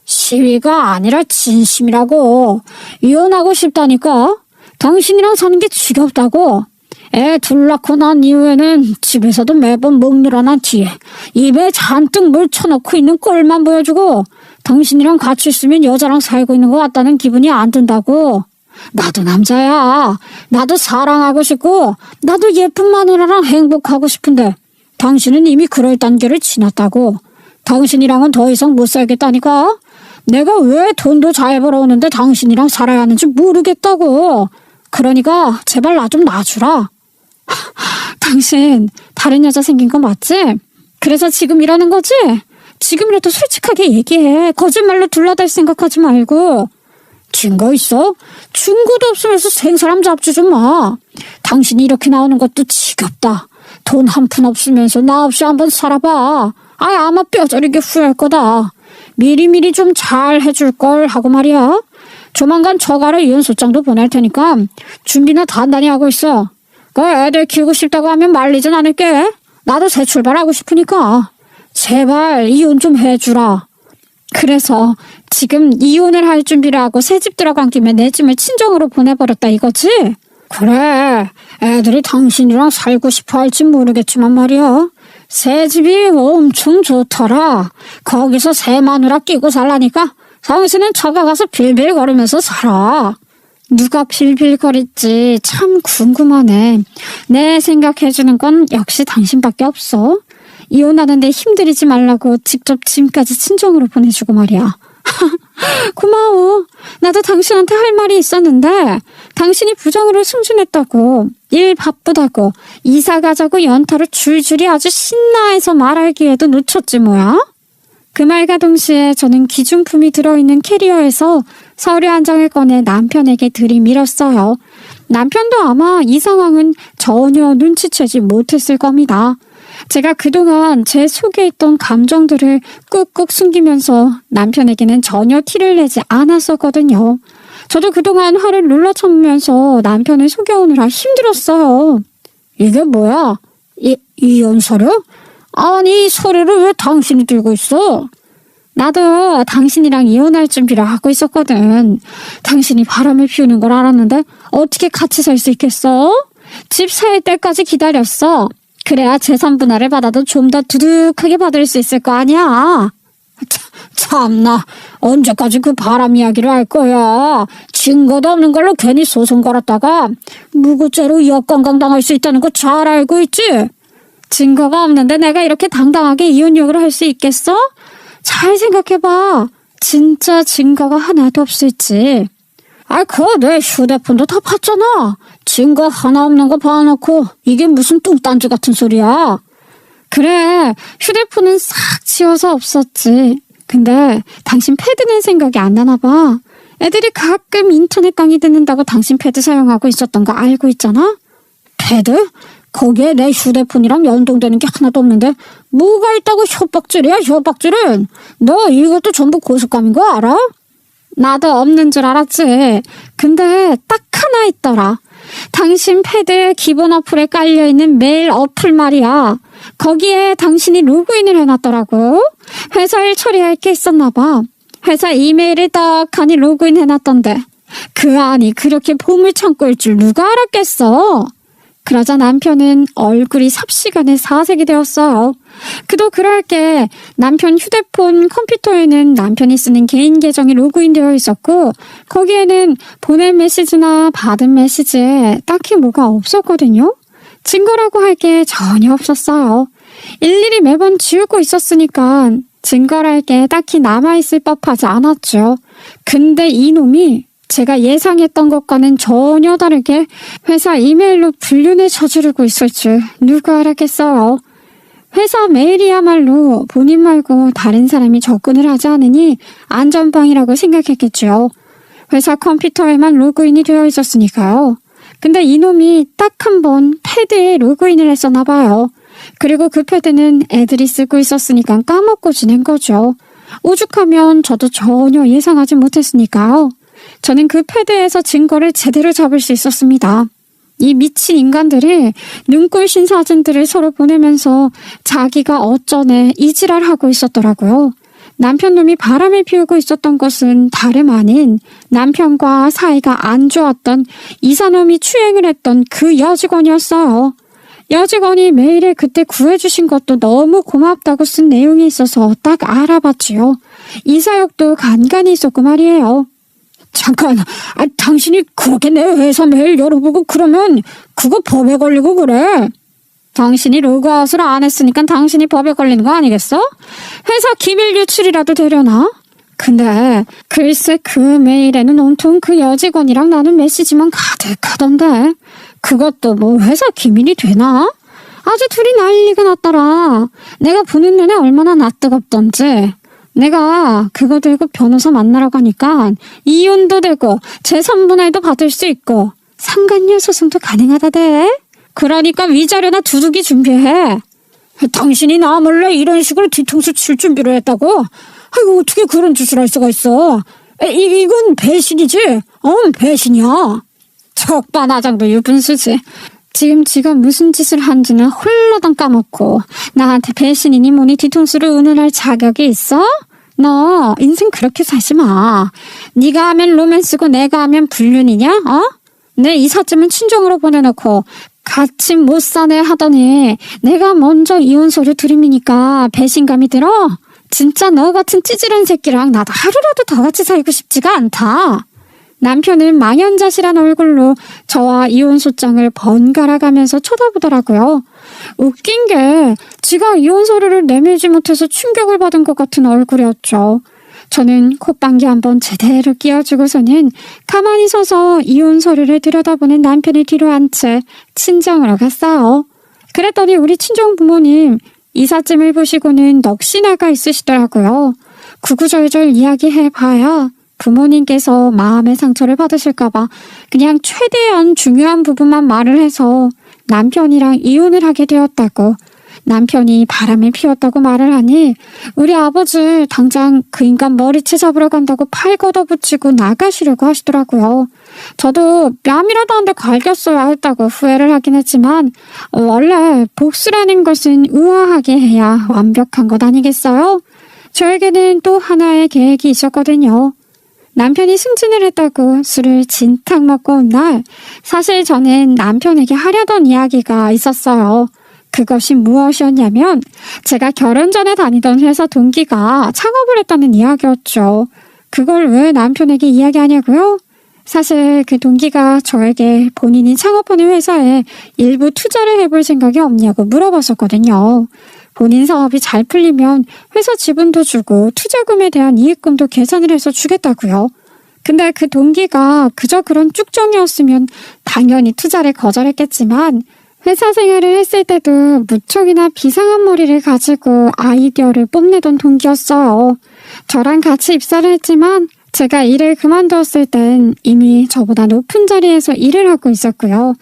시위가 아니라 진심이라고. 이혼하고 싶다니까. 당신이랑 사는 게 지겹다고. 애 둘 낳고 난 이후에는 집에서도 매번 목 늘어난 뒤에 입에 잔뜩 물 쳐넣고 있는 꼴만 보여주고 당신이랑 같이 있으면 여자랑 살고 있는 것 같다는 기분이 안 든다고. 나도 남자야. 나도 사랑하고 싶고 나도 예쁜 마누라랑 행복하고 싶은데 당신은 이미 그럴 단계를 지났다고. 당신이랑은 더 이상 못 살겠다니까. 내가 왜 돈도 잘 벌어오는데 당신이랑 살아야 하는지 모르겠다고. 그러니까 제발 나 좀 놔주라. 당신 다른 여자 생긴 거 맞지? 그래서 지금 이러는 거지? 지금이라도 솔직하게 얘기해. 거짓말로 둘러댈 생각하지 말고. 증거 있어? 증거도 없으면서 생사람 잡지 좀 마. 당신이 이렇게 나오는 것도 지겹다. 돈 한 푼 없으면서 나 없이 한번 살아봐. 아마 뼈저리게 후회할 거다. 미리미리 좀 잘 해줄 걸 하고 말이야. 조만간 처가로 이혼소장도 보낼 테니까 준비나 단단히 하고 있어. 그 애들 키우고 싶다고 하면 말리진 않을게. 나도 새 출발하고 싶으니까. 제발 이혼 좀 해주라. 그래서 지금 이혼을 할 준비를 하고 새집 들어간 김에 내 짐을 친정으로 보내버렸다 이거지? 그래. 애들이 당신이랑 살고 싶어 할진 모르겠지만 말이야. 새집이 엄청 좋더라. 거기서 새 마누라 끼고 살라니까 당신은 처가 가서 빌빌거리면서 살아. 누가 빌빌거릴지 참 궁금하네. 내 생각해주는 건 역시 당신밖에 없어. 이혼하는데 힘들이지 말라고 직접 짐까지 친정으로 보내주고 말이야. 고마워. 나도 당신한테 할 말이 있었는데 당신이 부장으로 승진했다고, 일 바쁘다고, 이사 가자고 연타로 줄줄이 아주 신나해서 말할 기회도 놓쳤지 뭐야. 그 말과 동시에 저는 기중품이 들어있는 캐리어에서 서류 한 장을 꺼내 남편에게 들이밀었어요. 남편도 아마 이 상황은 전혀 눈치채지 못했을 겁니다. 제가 그동안 제 속에 있던 감정들을 꾹꾹 숨기면서 남편에게는 전혀 티를 내지 않았었거든요. 저도 그동안 화를 눌러 참으면서 남편을 속여오느라 힘들었어요. 이게 뭐야? 이혼 서류? 아니, 서류를 왜 당신이 들고 있어? 나도 당신이랑 이혼할 준비를 하고 있었거든. 당신이 바람을 피우는 걸 알았는데 어떻게 같이 살 수 있겠어? 집 살 때까지 기다렸어. 그래야 재산 분할을 받아도 좀 더 두둑하게 받을 수 있을 거 아니야. 참나, 언제까지 그 바람 이야기를 할 거야. 증거도 없는 걸로 괜히 소송 걸었다가 무고죄로 역관광 당할 수 있다는 거 잘 알고 있지? 증거가 없는데 내가 이렇게 당당하게 이혼 요구를 할 수 있겠어? 잘 생각해봐. 진짜 증거가 하나도 없을지. 그거 내 휴대폰도 다 봤잖아. 증거 하나 없는 거 봐놓고 이게 무슨 뚱딴지 같은 소리야. 그래, 휴대폰은 싹 지워서 없었지. 근데 당신 패드는 생각이 안 나나 봐. 애들이 가끔 인터넷 강의 듣는다고 당신 패드 사용하고 있었던 거 알고 있잖아? 패드? 거기에 내 휴대폰이랑 연동되는 게 하나도 없는데 뭐가 있다고 협박질이야, 협박질은. 너 이것도 전부 고속감인 거 알아? 나도 없는 줄 알았지. 근데 딱 하나 있더라. 당신 패드 기본 어플에 깔려있는 메일 어플 말이야. 거기에 당신이 로그인을 해놨더라고. 회사 일 처리할 게 있었나 봐. 회사 이메일을 떡하니 로그인 해놨던데 그 안이 그렇게 보물창고일 줄 누가 알았겠어. 그러자 남편은 얼굴이 삽시간에 사색이 되었어요. 그도 그럴 게 남편 휴대폰 컴퓨터에는 남편이 쓰는 개인 계정이 로그인되어 있었고 거기에는 보낸 메시지나 받은 메시지에 딱히 뭐가 없었거든요. 증거라고 할 게 전혀 없었어요. 일일이 매번 지우고 있었으니까 증거랄 게 딱히 남아있을 법하지 않았죠. 근데 이놈이 제가 예상했던 것과는 전혀 다르게 회사 이메일로 불륜을 저지르고 있을 줄 누가 알았겠어요. 회사 메일이야말로 본인 말고 다른 사람이 접근을 하지 않으니 안전방이라고 생각했겠죠. 회사 컴퓨터에만 로그인이 되어 있었으니까요. 근데 이놈이 딱 한 번 패드에 로그인을 했었나 봐요. 그리고 그 패드는 애들이 쓰고 있었으니까 까먹고 지낸 거죠. 오죽하면 저도 전혀 예상하지 못했으니까요. 저는 그 패드에서 증거를 제대로 잡을 수 있었습니다. 이 미친 인간들이 눈꼴신 사진들을 서로 보내면서 자기가 어쩌네 이지랄하고 있었더라고요. 남편놈이 바람을 피우고 있었던 것은 다름 아닌 남편과 사이가 안 좋았던 이사놈이 추행을 했던 그 여직원이었어요. 여직원이 메일에 그때 구해주신 것도 너무 고맙다고 쓴 내용이 있어서 딱 알아봤지요. 이 사역도 간간히 있었고 말이에요. 잠깐, 당신이 그렇게 내 회사 메일 열어보고 그러면 그거 법에 걸리고 그래. 당신이 로그아웃을 안 했으니까 당신이 법에 걸리는 거 아니겠어? 회사 기밀 유출이라도 되려나? 근데 글쎄 그 메일에는 온통 그 여직원이랑 나눈 메시지만 가득하던데 그것도 뭐 회사 기밀이 되나? 아주 둘이 난리가 났더라. 내가 보는 눈에 얼마나 낯뜨겁던지. 내가 그거 들고 변호사 만나러 가니까 이혼도 되고 재산분할도 받을 수 있고 상간녀 소송도 가능하다대. 그러니까 위자료나 두둑이 준비해. 당신이 나 몰래 이런 식으로 뒤통수 칠 준비를 했다고? 아이고 어떻게 그런 짓을 할 수가 있어. 이건 배신이지. 배신이야. 적반하장도 유분수지. 지금 지가 무슨 짓을 한지는 홀라당 까먹고 나한테 배신이니 뭐니 뒤통수를 의논할 자격이 있어? 너 인생 그렇게 살지 마. 네가 하면 로맨스고 내가 하면 불륜이냐? 내 이삿짐은 친정으로 보내놓고 같이 못 사네 하더니 내가 먼저 이혼 서류 들이미니까 배신감이 들어? 진짜 너 같은 찌질한 새끼랑 나도 하루라도 더 같이 살고 싶지가 않다. 남편은 망연자실한 얼굴로 저와 이혼 소장을 번갈아 가면서 쳐다보더라고요. 웃긴 게 지가 이혼 서류를 내밀지 못해서 충격을 받은 것 같은 얼굴이었죠. 저는 콧방귀 한번 제대로 끼워주고서는 가만히 서서 이혼 서류를 들여다보는 남편의 뒤로 앉혀 친정으로 갔어요. 그랬더니 우리 친정 부모님 이삿짐을 보시고는 넋이 나가 있으시더라고요. 구구절절 이야기해봐야 부모님께서 마음의 상처를 받으실까봐 그냥 최대한 중요한 부분만 말을 해서 남편이랑 이혼을 하게 되었다고 남편이 바람을 피웠다고 말을 하니 우리 아버지 당장 그 인간 머리채 잡으러 간다고 팔 걷어붙이고 나가시려고 하시더라고요. 저도 뺨이라도 한 대 갈겼어야 했다고 후회를 하긴 했지만 원래 복수라는 것은 우아하게 해야 완벽한 것 아니겠어요? 저에게는 또 하나의 계획이 있었거든요. 남편이 승진을 했다고 술을 진탕 먹고 온 날, 사실 저는 남편에게 하려던 이야기가 있었어요. 그것이 무엇이었냐면 제가 결혼 전에 다니던 회사 동기가 창업을 했다는 이야기였죠. 그걸 왜 남편에게 이야기하냐고요? 사실 그 동기가 저에게 본인이 창업하는 회사에 일부 투자를 해볼 생각이 없냐고 물어봤었거든요. 본인 사업이 잘 풀리면 회사 지분도 주고 투자금에 대한 이익금도 계산을 해서 주겠다고요. 근데 그 동기가 그저 그런 쭉정이었으면 당연히 투자를 거절했겠지만 회사 생활을 했을 때도 무척이나 비상한 머리를 가지고 아이디어를 뽐내던 동기였어요. 저랑 같이 입사를 했지만 제가 일을 그만두었을 땐 이미 저보다 높은 자리에서 일을 하고 있었고요.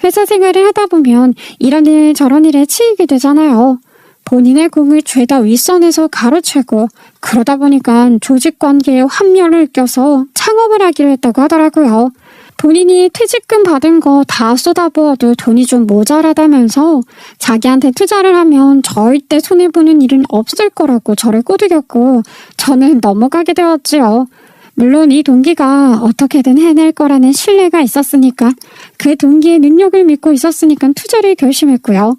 회사 생활을 하다 보면 이런 일 저런 일에 치이게 되잖아요. 본인의 공을 죄다 윗선에서 가로채고 그러다 보니까 조직관계에 환멸을 껴서 창업을 하기로 했다고 하더라고요. 본인이 퇴직금 받은 거 다 쏟아부어도 돈이 좀 모자라다면서 자기한테 투자를 하면 절대 손해보는 일은 없을 거라고 저를 꼬드겼고 저는 넘어가게 되었지요. 물론 이 동기가 어떻게든 해낼 거라는 신뢰가 있었으니까 그 동기의 능력을 믿고 있었으니까 투자를 결심했고요.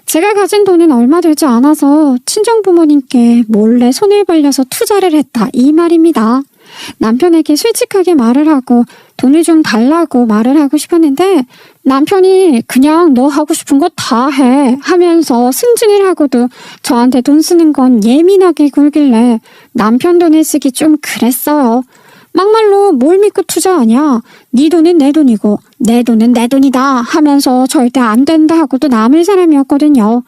제가 가진 돈은 얼마 되지 않아서 친정부모님께 몰래 손을 벌려서 투자를 했다 이 말입니다. 남편에게 솔직하게 말을 하고 돈을 좀 달라고 말을 하고 싶었는데 남편이 그냥 너 하고 싶은 거 다 해 하면서 승진을 하고도 저한테 돈 쓰는 건 예민하게 굴길래 남편 돈을 쓰기 좀 그랬어요. 막말로 뭘 믿고 투자하냐? 네 돈은 내 돈이고 내 돈은 내 돈이다 하면서 절대 안 된다 하고도 남을 사람이었거든요.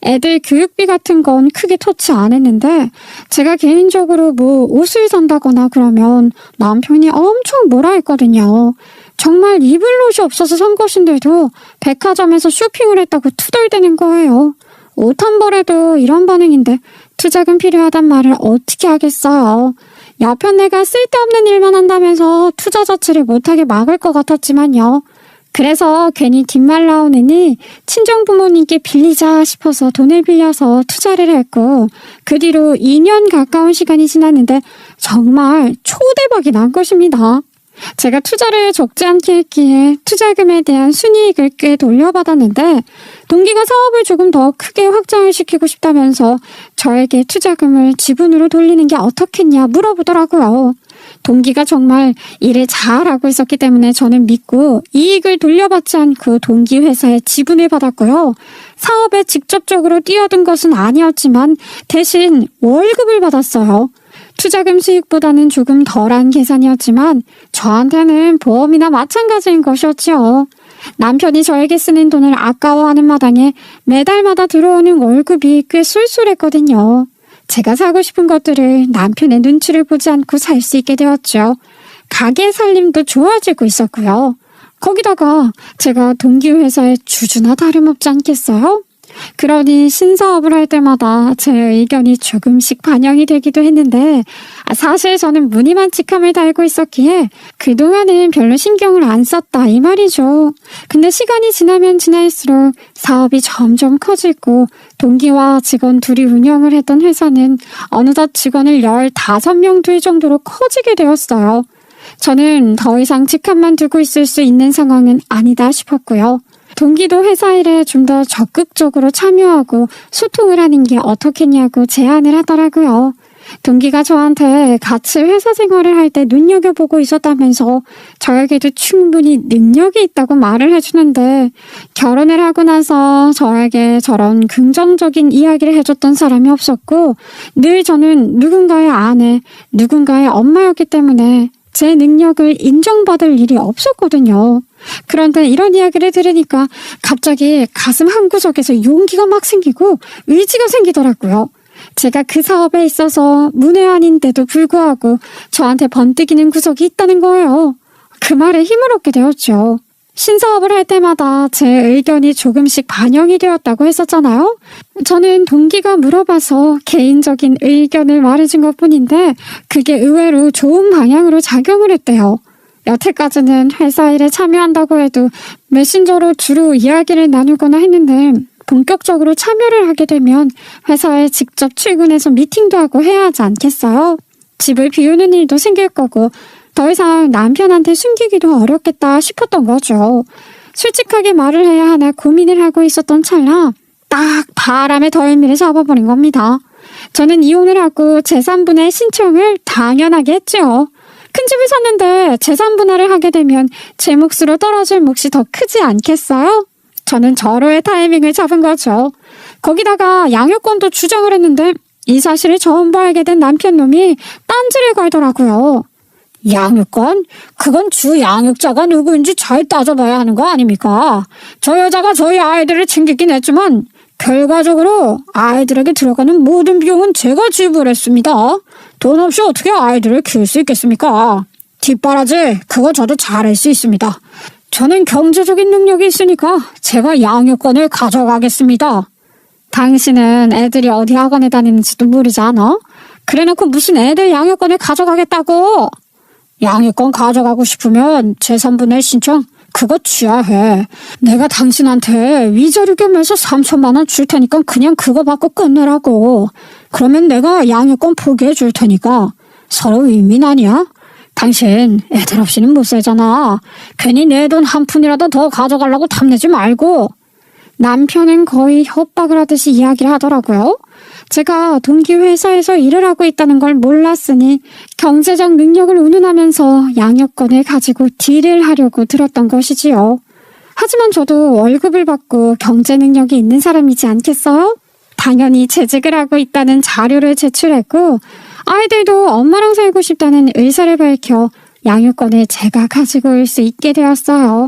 애들 교육비 같은 건 크게 터치 안 했는데 제가 개인적으로 뭐 옷을 산다거나 그러면 남편이 엄청 뭐라 했거든요. 정말 입을 옷이 없어서 산 것인데도 백화점에서 쇼핑을 했다고 투덜대는 거예요. 옷 한 벌에도 이런 반응인데 투자금 필요하단 말을 어떻게 하겠어요. 옆에 내가 쓸데없는 일만 한다면서 투자 자체를 못하게 막을 것 같았지만요. 그래서 괜히 뒷말 나오느니 친정부모님께 빌리자 싶어서 돈을 빌려서 투자를 했고 그 뒤로 2년 가까운 시간이 지났는데 정말 초대박이 난 것입니다. 제가 투자를 적지 않게 했기에 투자금에 대한 순이익을 꽤 돌려받았는데 동기가 사업을 조금 더 크게 확장을 시키고 싶다면서 저에게 투자금을 지분으로 돌리는 게 어떻겠냐 물어보더라고요. 동기가 정말 일을 잘하고 있었기 때문에 저는 믿고 이익을 돌려받지 않고 동기 회사에 지분을 받았고요. 사업에 직접적으로 뛰어든 것은 아니었지만 대신 월급을 받았어요. 투자금 수익보다는 조금 덜한 계산이었지만 저한테는 보험이나 마찬가지인 것이었지요. 남편이 저에게 쓰는 돈을 아까워하는 마당에 매달마다 들어오는 월급이 꽤 쏠쏠했거든요. 제가 사고 싶은 것들을 남편의 눈치를 보지 않고 살 수 있게 되었죠. 가게 살림도 좋아지고 있었고요. 거기다가 제가 동기 회사의 주주나 다름없지 않겠어요? 그러니 신사업을 할 때마다 제 의견이 조금씩 반영이 되기도 했는데 사실 저는 무늬만 직함을 달고 있었기에 그동안은 별로 신경을 안 썼다 이 말이죠. 근데 시간이 지나면 지날수록 사업이 점점 커지고 동기와 직원 둘이 운영을 했던 회사는 어느덧 직원을 15명 둘 정도로 커지게 되었어요. 저는 더 이상 직함만 두고 있을 수 있는 상황은 아니다 싶었고요. 동기도 회사 일에 좀 더 적극적으로 참여하고 소통을 하는 게 어떻겠냐고 제안을 하더라고요. 동기가 저한테 같이 회사 생활을 할 때 눈여겨보고 있었다면서 저에게도 충분히 능력이 있다고 말을 해주는데 결혼을 하고 나서 저에게 저런 긍정적인 이야기를 해줬던 사람이 없었고 늘 저는 누군가의 아내, 누군가의 엄마였기 때문에 제 능력을 인정받을 일이 없었거든요. 그런데 이런 이야기를 들으니까 갑자기 가슴 한구석에서 용기가 막 생기고 의지가 생기더라고요. 제가 그 사업에 있어서 문외한인데도 불구하고 저한테 번뜩이는 구석이 있다는 거예요. 그 말에 힘을 얻게 되었죠. 신사업을 할 때마다 제 의견이 조금씩 반영이 되었다고 했었잖아요. 저는 동기가 물어봐서 개인적인 의견을 말해준 것뿐인데 그게 의외로 좋은 방향으로 작용을 했대요. 여태까지는 회사 일에 참여한다고 해도 메신저로 주로 이야기를 나누거나 했는데 본격적으로 참여를 하게 되면 회사에 직접 출근해서 미팅도 하고 해야 하지 않겠어요? 집을 비우는 일도 생길 거고 더 이상 남편한테 숨기기도 어렵겠다 싶었던 거죠. 솔직하게 말을 해야 하나 고민을 하고 있었던 찰나 딱 바람에 덜미를 잡아버린 겁니다. 저는 이혼을 하고 재산분할 신청을 당연하게 했죠. 큰 집을 샀는데 재산분할을 하게 되면 제 몫으로 떨어질 몫이 더 크지 않겠어요? 저는 절호의 타이밍을 잡은 거죠. 거기다가 양육권도 주장을 했는데 이 사실을 전부 알게 된 남편놈이 딴지를 걸더라고요. 양육권? 그건 주 양육자가 누구인지 잘 따져봐야 하는 거 아닙니까? 저 여자가 저희 아이들을 챙기긴 했지만 결과적으로 아이들에게 들어가는 모든 비용은 제가 지불했습니다. 돈 없이 어떻게 아이들을 키울 수 있겠습니까? 뒷바라지 그거 저도 잘할 수 있습니다. 저는 경제적인 능력이 있으니까 제가 양육권을 가져가겠습니다. 당신은 애들이 어디 학원에 다니는지도 모르지 않아? 그래놓고 무슨 애들 양육권을 가져가겠다고? 양육권 가져가고 싶으면 재산분할 신청 그거 취하해. 내가 당신한테 위자료 겸해서 3천만 원 줄 테니까 그냥 그거 받고 끝내라고. 그러면 내가 양육권 포기해 줄 테니까 서로 윈윈 아니야? 당신 애들 없이는 못 살잖아. 괜히 내 돈 한 푼이라도 더 가져가려고 탐내지 말고. 남편은 거의 협박을 하듯이 이야기를 하더라고요. 제가 동기 회사에서 일을 하고 있다는 걸 몰랐으니 경제적 능력을 운운하면서 양육권을 가지고 딜을 하려고 들었던 것이지요. 하지만 저도 월급을 받고 경제 능력이 있는 사람이지 않겠어요? 당연히 재직을 하고 있다는 자료를 제출했고 아이들도 엄마랑 살고 싶다는 의사를 밝혀 양육권을 제가 가지고 올 수 있게 되었어요.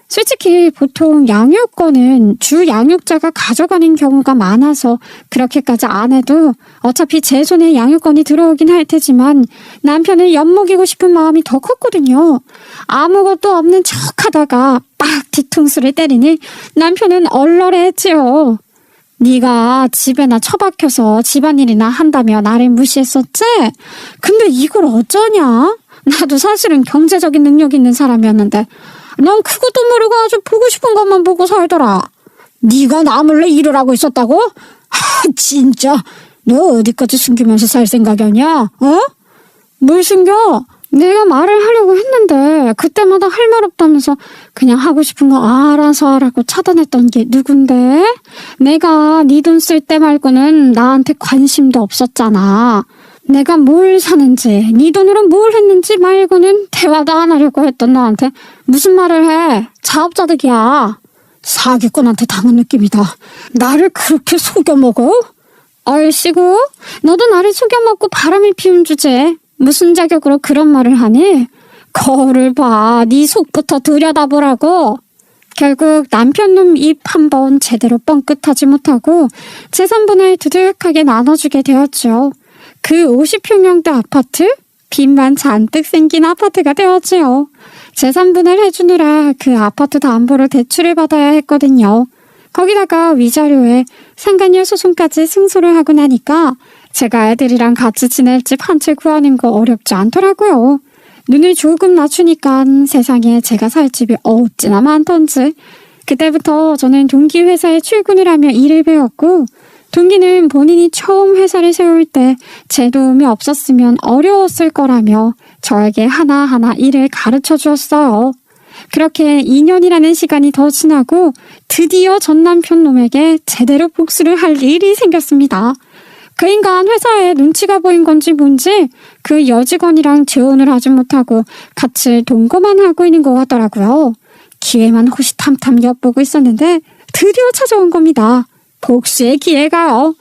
솔직히 보통 양육권은 주 양육자가 가져가는 경우가 많아서 그렇게까지 안 해도 어차피 제 손에 양육권이 들어오긴 할 테지만 남편을 엿먹이고 싶은 마음이 더 컸거든요. 아무것도 없는 척하다가 빡 뒤통수를 때리니 남편은 얼얼해했지요. 네가 집에나 처박혀서 집안일이나 한다며 나를 무시했었지? 근데 이걸 어쩌냐? 나도 사실은 경제적인 능력 있는 사람이었는데 난 그것도 모르고 아주 보고 싶은 것만 보고 살더라. 네가 나 몰래 일을 하고 있었다고? 진짜 너 어디까지 숨기면서 살 생각이냐? 어? 뭘 숨겨? 내가 말을 하려고 했는데 그때마다 할 말 없다면서 그냥 하고 싶은 거 알아서 하라고 차단했던 게 누군데? 내가 네 돈 쓸 때 말고는 나한테 관심도 없었잖아. 내가 뭘 사는지 네 돈으로 뭘 했는지 말고는 대화도 안 하려고 했던 너한테 무슨 말을 해? 자업자득이야. 사기꾼한테 당한 느낌이다. 나를 그렇게 속여먹어? 얼씨구 너도 나를 속여먹고 바람을 피운 주제 무슨 자격으로 그런 말을 하니? 거울을 봐. 네 속부터 들여다보라고. 결국 남편놈 입 한 번 제대로 뻥끗하지 못하고 재산분을 두둑하게 나눠주게 되었죠. 그 50평형대 아파트? 빚만 잔뜩 생긴 아파트가 되었지요. 재산분할 해주느라 그 아파트 담보로 대출을 받아야 했거든요. 거기다가 위자료에 상간녀 소송까지 승소를 하고 나니까 제가 애들이랑 같이 지낼 집 한 채 구하는 거 어렵지 않더라고요. 눈을 조금 낮추니까 세상에 제가 살 집이 어찌나 많던지. 그때부터 저는 동기 회사에 출근을 하며 일을 배웠고 동기는 본인이 처음 회사를 세울 때 제 도움이 없었으면 어려웠을 거라며 저에게 하나하나 일을 가르쳐 주었어요. 그렇게 2년이라는 시간이 더 지나고 드디어 전 남편 놈에게 제대로 복수를 할 일이 생겼습니다. 그 인간 회사에 눈치가 보인 건지 뭔지 그 여직원이랑 재혼을 하지 못하고 같이 동거만 하고 있는 것 같더라고요. 기회만 호시탐탐 엿보고 있었는데 드디어 찾아온 겁니다. 복수의 기회가요.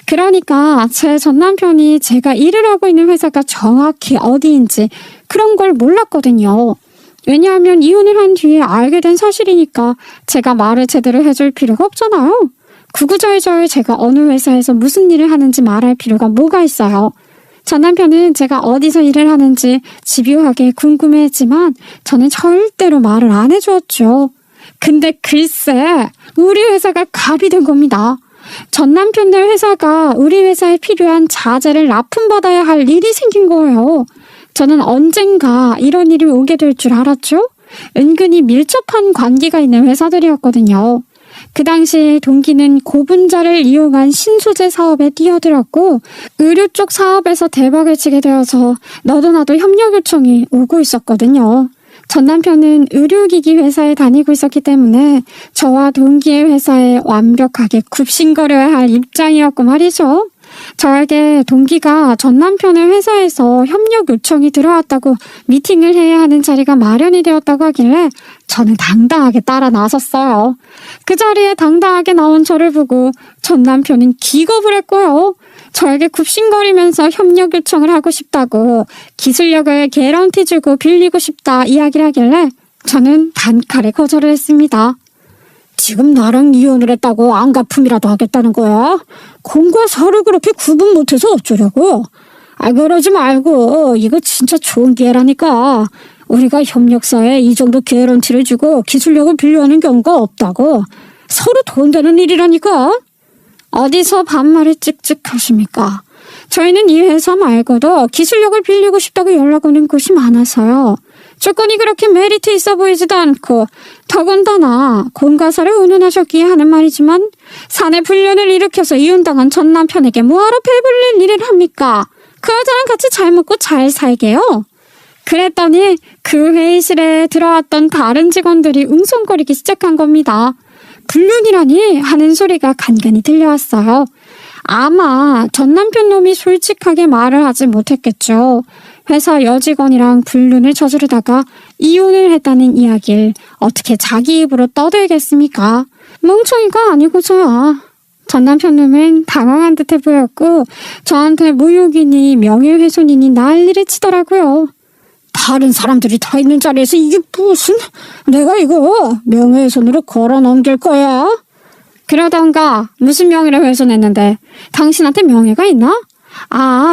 그러니까 제 전 남편이 제가 일을 하고 있는 회사가 정확히 어디인지 그런 걸 몰랐거든요. 왜냐하면 이혼을 한 뒤에 알게 된 사실이니까 제가 말을 제대로 해줄 필요가 없잖아요. 구구절절 제가 어느 회사에서 무슨 일을 하는지 말할 필요가 뭐가 있어요. 전 남편은 제가 어디서 일을 하는지 집요하게 궁금해했지만 저는 절대로 말을 안 해주었죠. 근데 글쎄 우리 회사가 갑이 된 겁니다. 전 남편네 회사가 우리 회사에 필요한 자재를 납품받아야 할 일이 생긴 거예요. 저는 언젠가 이런 일이 오게 될 줄 알았죠. 은근히 밀접한 관계가 있는 회사들이었거든요. 그 당시 동기는 고분자를 이용한 신소재 사업에 뛰어들었고 의료 쪽 사업에서 대박을 치게 되어서 너도 나도 협력 요청이 오고 있었거든요. 전 남편은 의료기기 회사에 다니고 있었기 때문에 저와 동기의 회사에 완벽하게 굽신거려야 할 입장이었고 말이죠. 저에게 동기가 전 남편의 회사에서 협력 요청이 들어왔다고 미팅을 해야 하는 자리가 마련이 되었다고 하길래 저는 당당하게 따라 나섰어요. 그 자리에 당당하게 나온 저를 보고 전 남편은 기겁을 했고요. 저에게 굽신거리면서 협력 요청을 하고 싶다고 기술력을 개런티 주고 빌리고 싶다 이야기를 하길래 저는 단칼에 거절을 했습니다. 지금 나랑 이혼을 했다고 안갚음이라도 하겠다는 거야? 공과 사를 그렇게 구분 못해서 어쩌려고? 그러지 말고 이거 진짜 좋은 기회라니까. 우리가 협력사에 이 정도 개런티를 주고 기술력을 빌려하는 경우가 없다고. 서로 돈 되는 일이라니까. 어디서 반말을 찍찍 하십니까? 저희는 이 회사 말고도 기술력을 빌리고 싶다고 연락 오는 곳이 많아서요. 조건이 그렇게 메리트 있어 보이지도 않고 더군다나 공과사를 운운하셨기에 하는 말이지만 사내 불륜을 일으켜서 이혼당한 전 남편에게 뭐하러 배불릴 일을 합니까? 그 여자랑 같이 잘 먹고 잘 살게요. 그랬더니 그 회의실에 들어왔던 다른 직원들이 웅성거리기 시작한 겁니다. 불륜이라니 하는 소리가 간간히 들려왔어요. 아마 전 남편 놈이 솔직하게 말을 하지 못했겠죠. 회사 여직원이랑 불륜을 저지르다가 이혼을 했다는 이야기를 어떻게 자기 입으로 떠들겠습니까? 멍청이가 아니고서야. 전 남편 놈은 당황한 듯해 보였고 저한테 무욕이니 명예훼손이니 난리를 치더라고요. 다른 사람들이 다 있는 자리에서 이게 무슨... 내가 이거 명예훼손으로 걸어 넘길 거야? 그러던가 무슨 명예를 훼손했는데 당신한테 명예가 있나?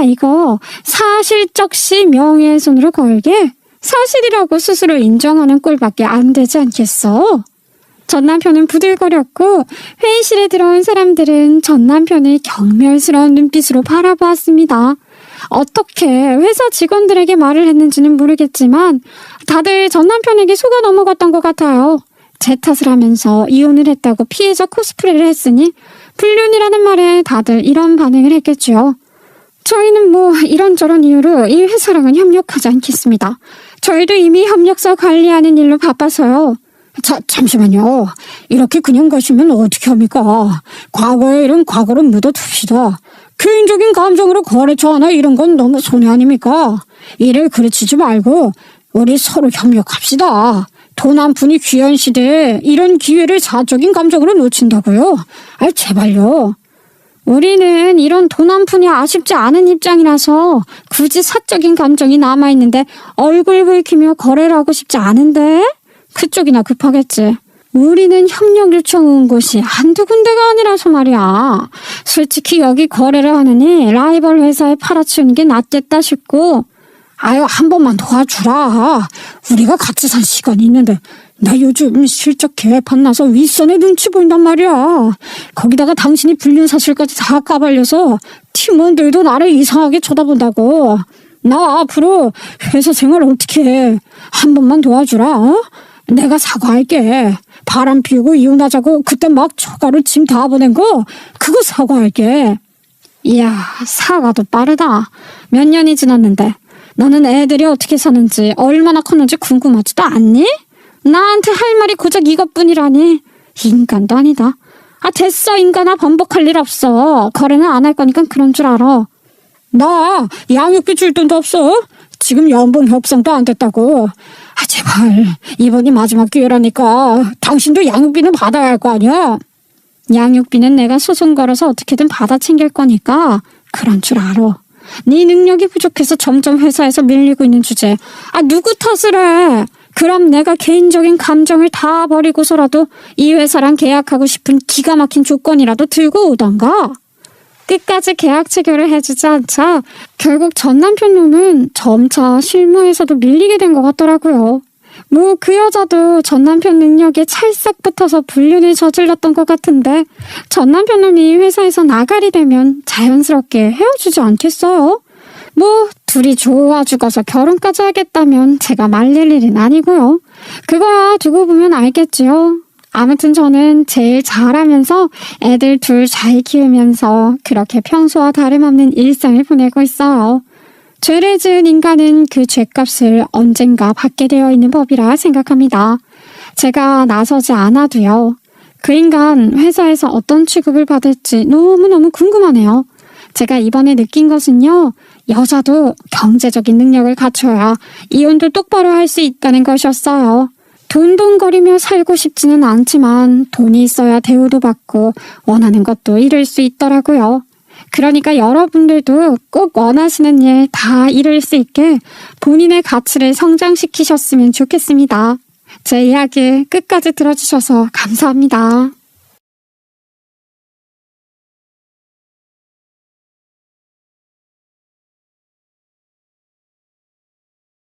이거 사실적시 명예훼손으로 걸게? 사실이라고 스스로 인정하는 꼴밖에 안 되지 않겠어? 전 남편은 부들거렸고 회의실에 들어온 사람들은 전 남편을 경멸스러운 눈빛으로 바라보았습니다. 어떻게 회사 직원들에게 말을 했는지는 모르겠지만 다들 전 남편에게 속아 넘어갔던 것 같아요. 제 탓을 하면서 이혼을 했다고 피해자 코스프레를 했으니 불륜이라는 말에 다들 이런 반응을 했겠죠. 저희는 이런저런 이유로 이 회사랑은 협력하지 않겠습니다. 저희도 이미 협력사 관리하는 일로 바빠서요. 잠시만요. 이렇게 그냥 가시면 어떻게 합니까? 과거의 일은 과거로 묻어둡시다. 개인적인 감정으로 거래처 하나 이런 건 너무 손해 아닙니까? 일을 그르치지 말고 우리 서로 협력합시다. 돈 한 푼이 귀한 시대에 이런 기회를 사적인 감정으로 놓친다고요? 제발요. 우리는 이런 돈 한 푼이 아쉽지 않은 입장이라서 굳이 사적인 감정이 남아있는데 얼굴 붉히며 거래를 하고 싶지 않은데? 그쪽이나 급하겠지. 우리는 협력 요청 온 곳이 한두 군데가 아니라서 말이야. 솔직히 여기 거래를 하느니 라이벌 회사에 팔아치우는 게 낫겠다 싶고 한 번만 도와주라. 우리가 같이 살 시간이 있는데 나 요즘 실적 계획판 나서 윗선에 눈치 보인단 말이야. 거기다가 당신이 불륜 사실까지 다 까발려서 팀원들도 나를 이상하게 쳐다본다고. 나 앞으로 회사 생활 어떻게 해. 한 번만 도와주라. 내가 사과할게. 바람 피우고 이혼하자고 그때 막 초과로 짐 다 보낸 거 그거 사과할게. 이야, 사과도 빠르다. 몇 년이 지났는데 너는 애들이 어떻게 사는지 얼마나 컸는지 궁금하지도 않니? 나한테 할 말이 고작 이것뿐이라니. 인간도 아니다. 됐어. 인간아, 번복할 일 없어. 거래는 안 할 거니까 그런 줄 알아. 나 양육비 줄 돈도 없어. 지금 연봉 협상도 안 됐다고. 제발 이번이 마지막 기회라니까. 당신도 양육비는 받아야 할 거 아니야. 양육비는 내가 소송 걸어서 어떻게든 받아 챙길 거니까 그런 줄 알아. 네 능력이 부족해서 점점 회사에서 밀리고 있는 주제. 누구 탓을 해. 그럼 내가 개인적인 감정을 다 버리고서라도 이 회사랑 계약하고 싶은 기가 막힌 조건이라도 들고 오던가. 끝까지 계약 체결을 해주지 않자 결국 전 남편 놈은 점차 실무에서도 밀리게 된 것 같더라고요. 뭐 그 여자도 전 남편 능력에 찰싹 붙어서 불륜을 저질렀던 것 같은데 전 남편 놈이 회사에서 나가리 되면 자연스럽게 헤어지지 않겠어요? 뭐 둘이 좋아 죽어서 결혼까지 하겠다면 제가 말릴 일은 아니고요. 그거야 두고 보면 알겠지요. 아무튼 저는 제일 잘하면서 애들 둘 잘 키우면서 그렇게 평소와 다름없는 일상을 보내고 있어요. 죄를 지은 인간은 그 죄값을 언젠가 받게 되어 있는 법이라 생각합니다. 제가 나서지 않아도요. 그 인간 회사에서 어떤 취급을 받을지 너무너무 궁금하네요. 제가 이번에 느낀 것은요. 여자도 경제적인 능력을 갖춰야 이혼도 똑바로 할 수 있다는 것이었어요. 돈돈거리며 살고 싶지는 않지만 돈이 있어야 대우도 받고 원하는 것도 이룰 수 있더라고요. 그러니까 여러분들도 꼭 원하시는 일 다 이룰 수 있게 본인의 가치를 성장시키셨으면 좋겠습니다. 제 이야기 끝까지 들어주셔서 감사합니다.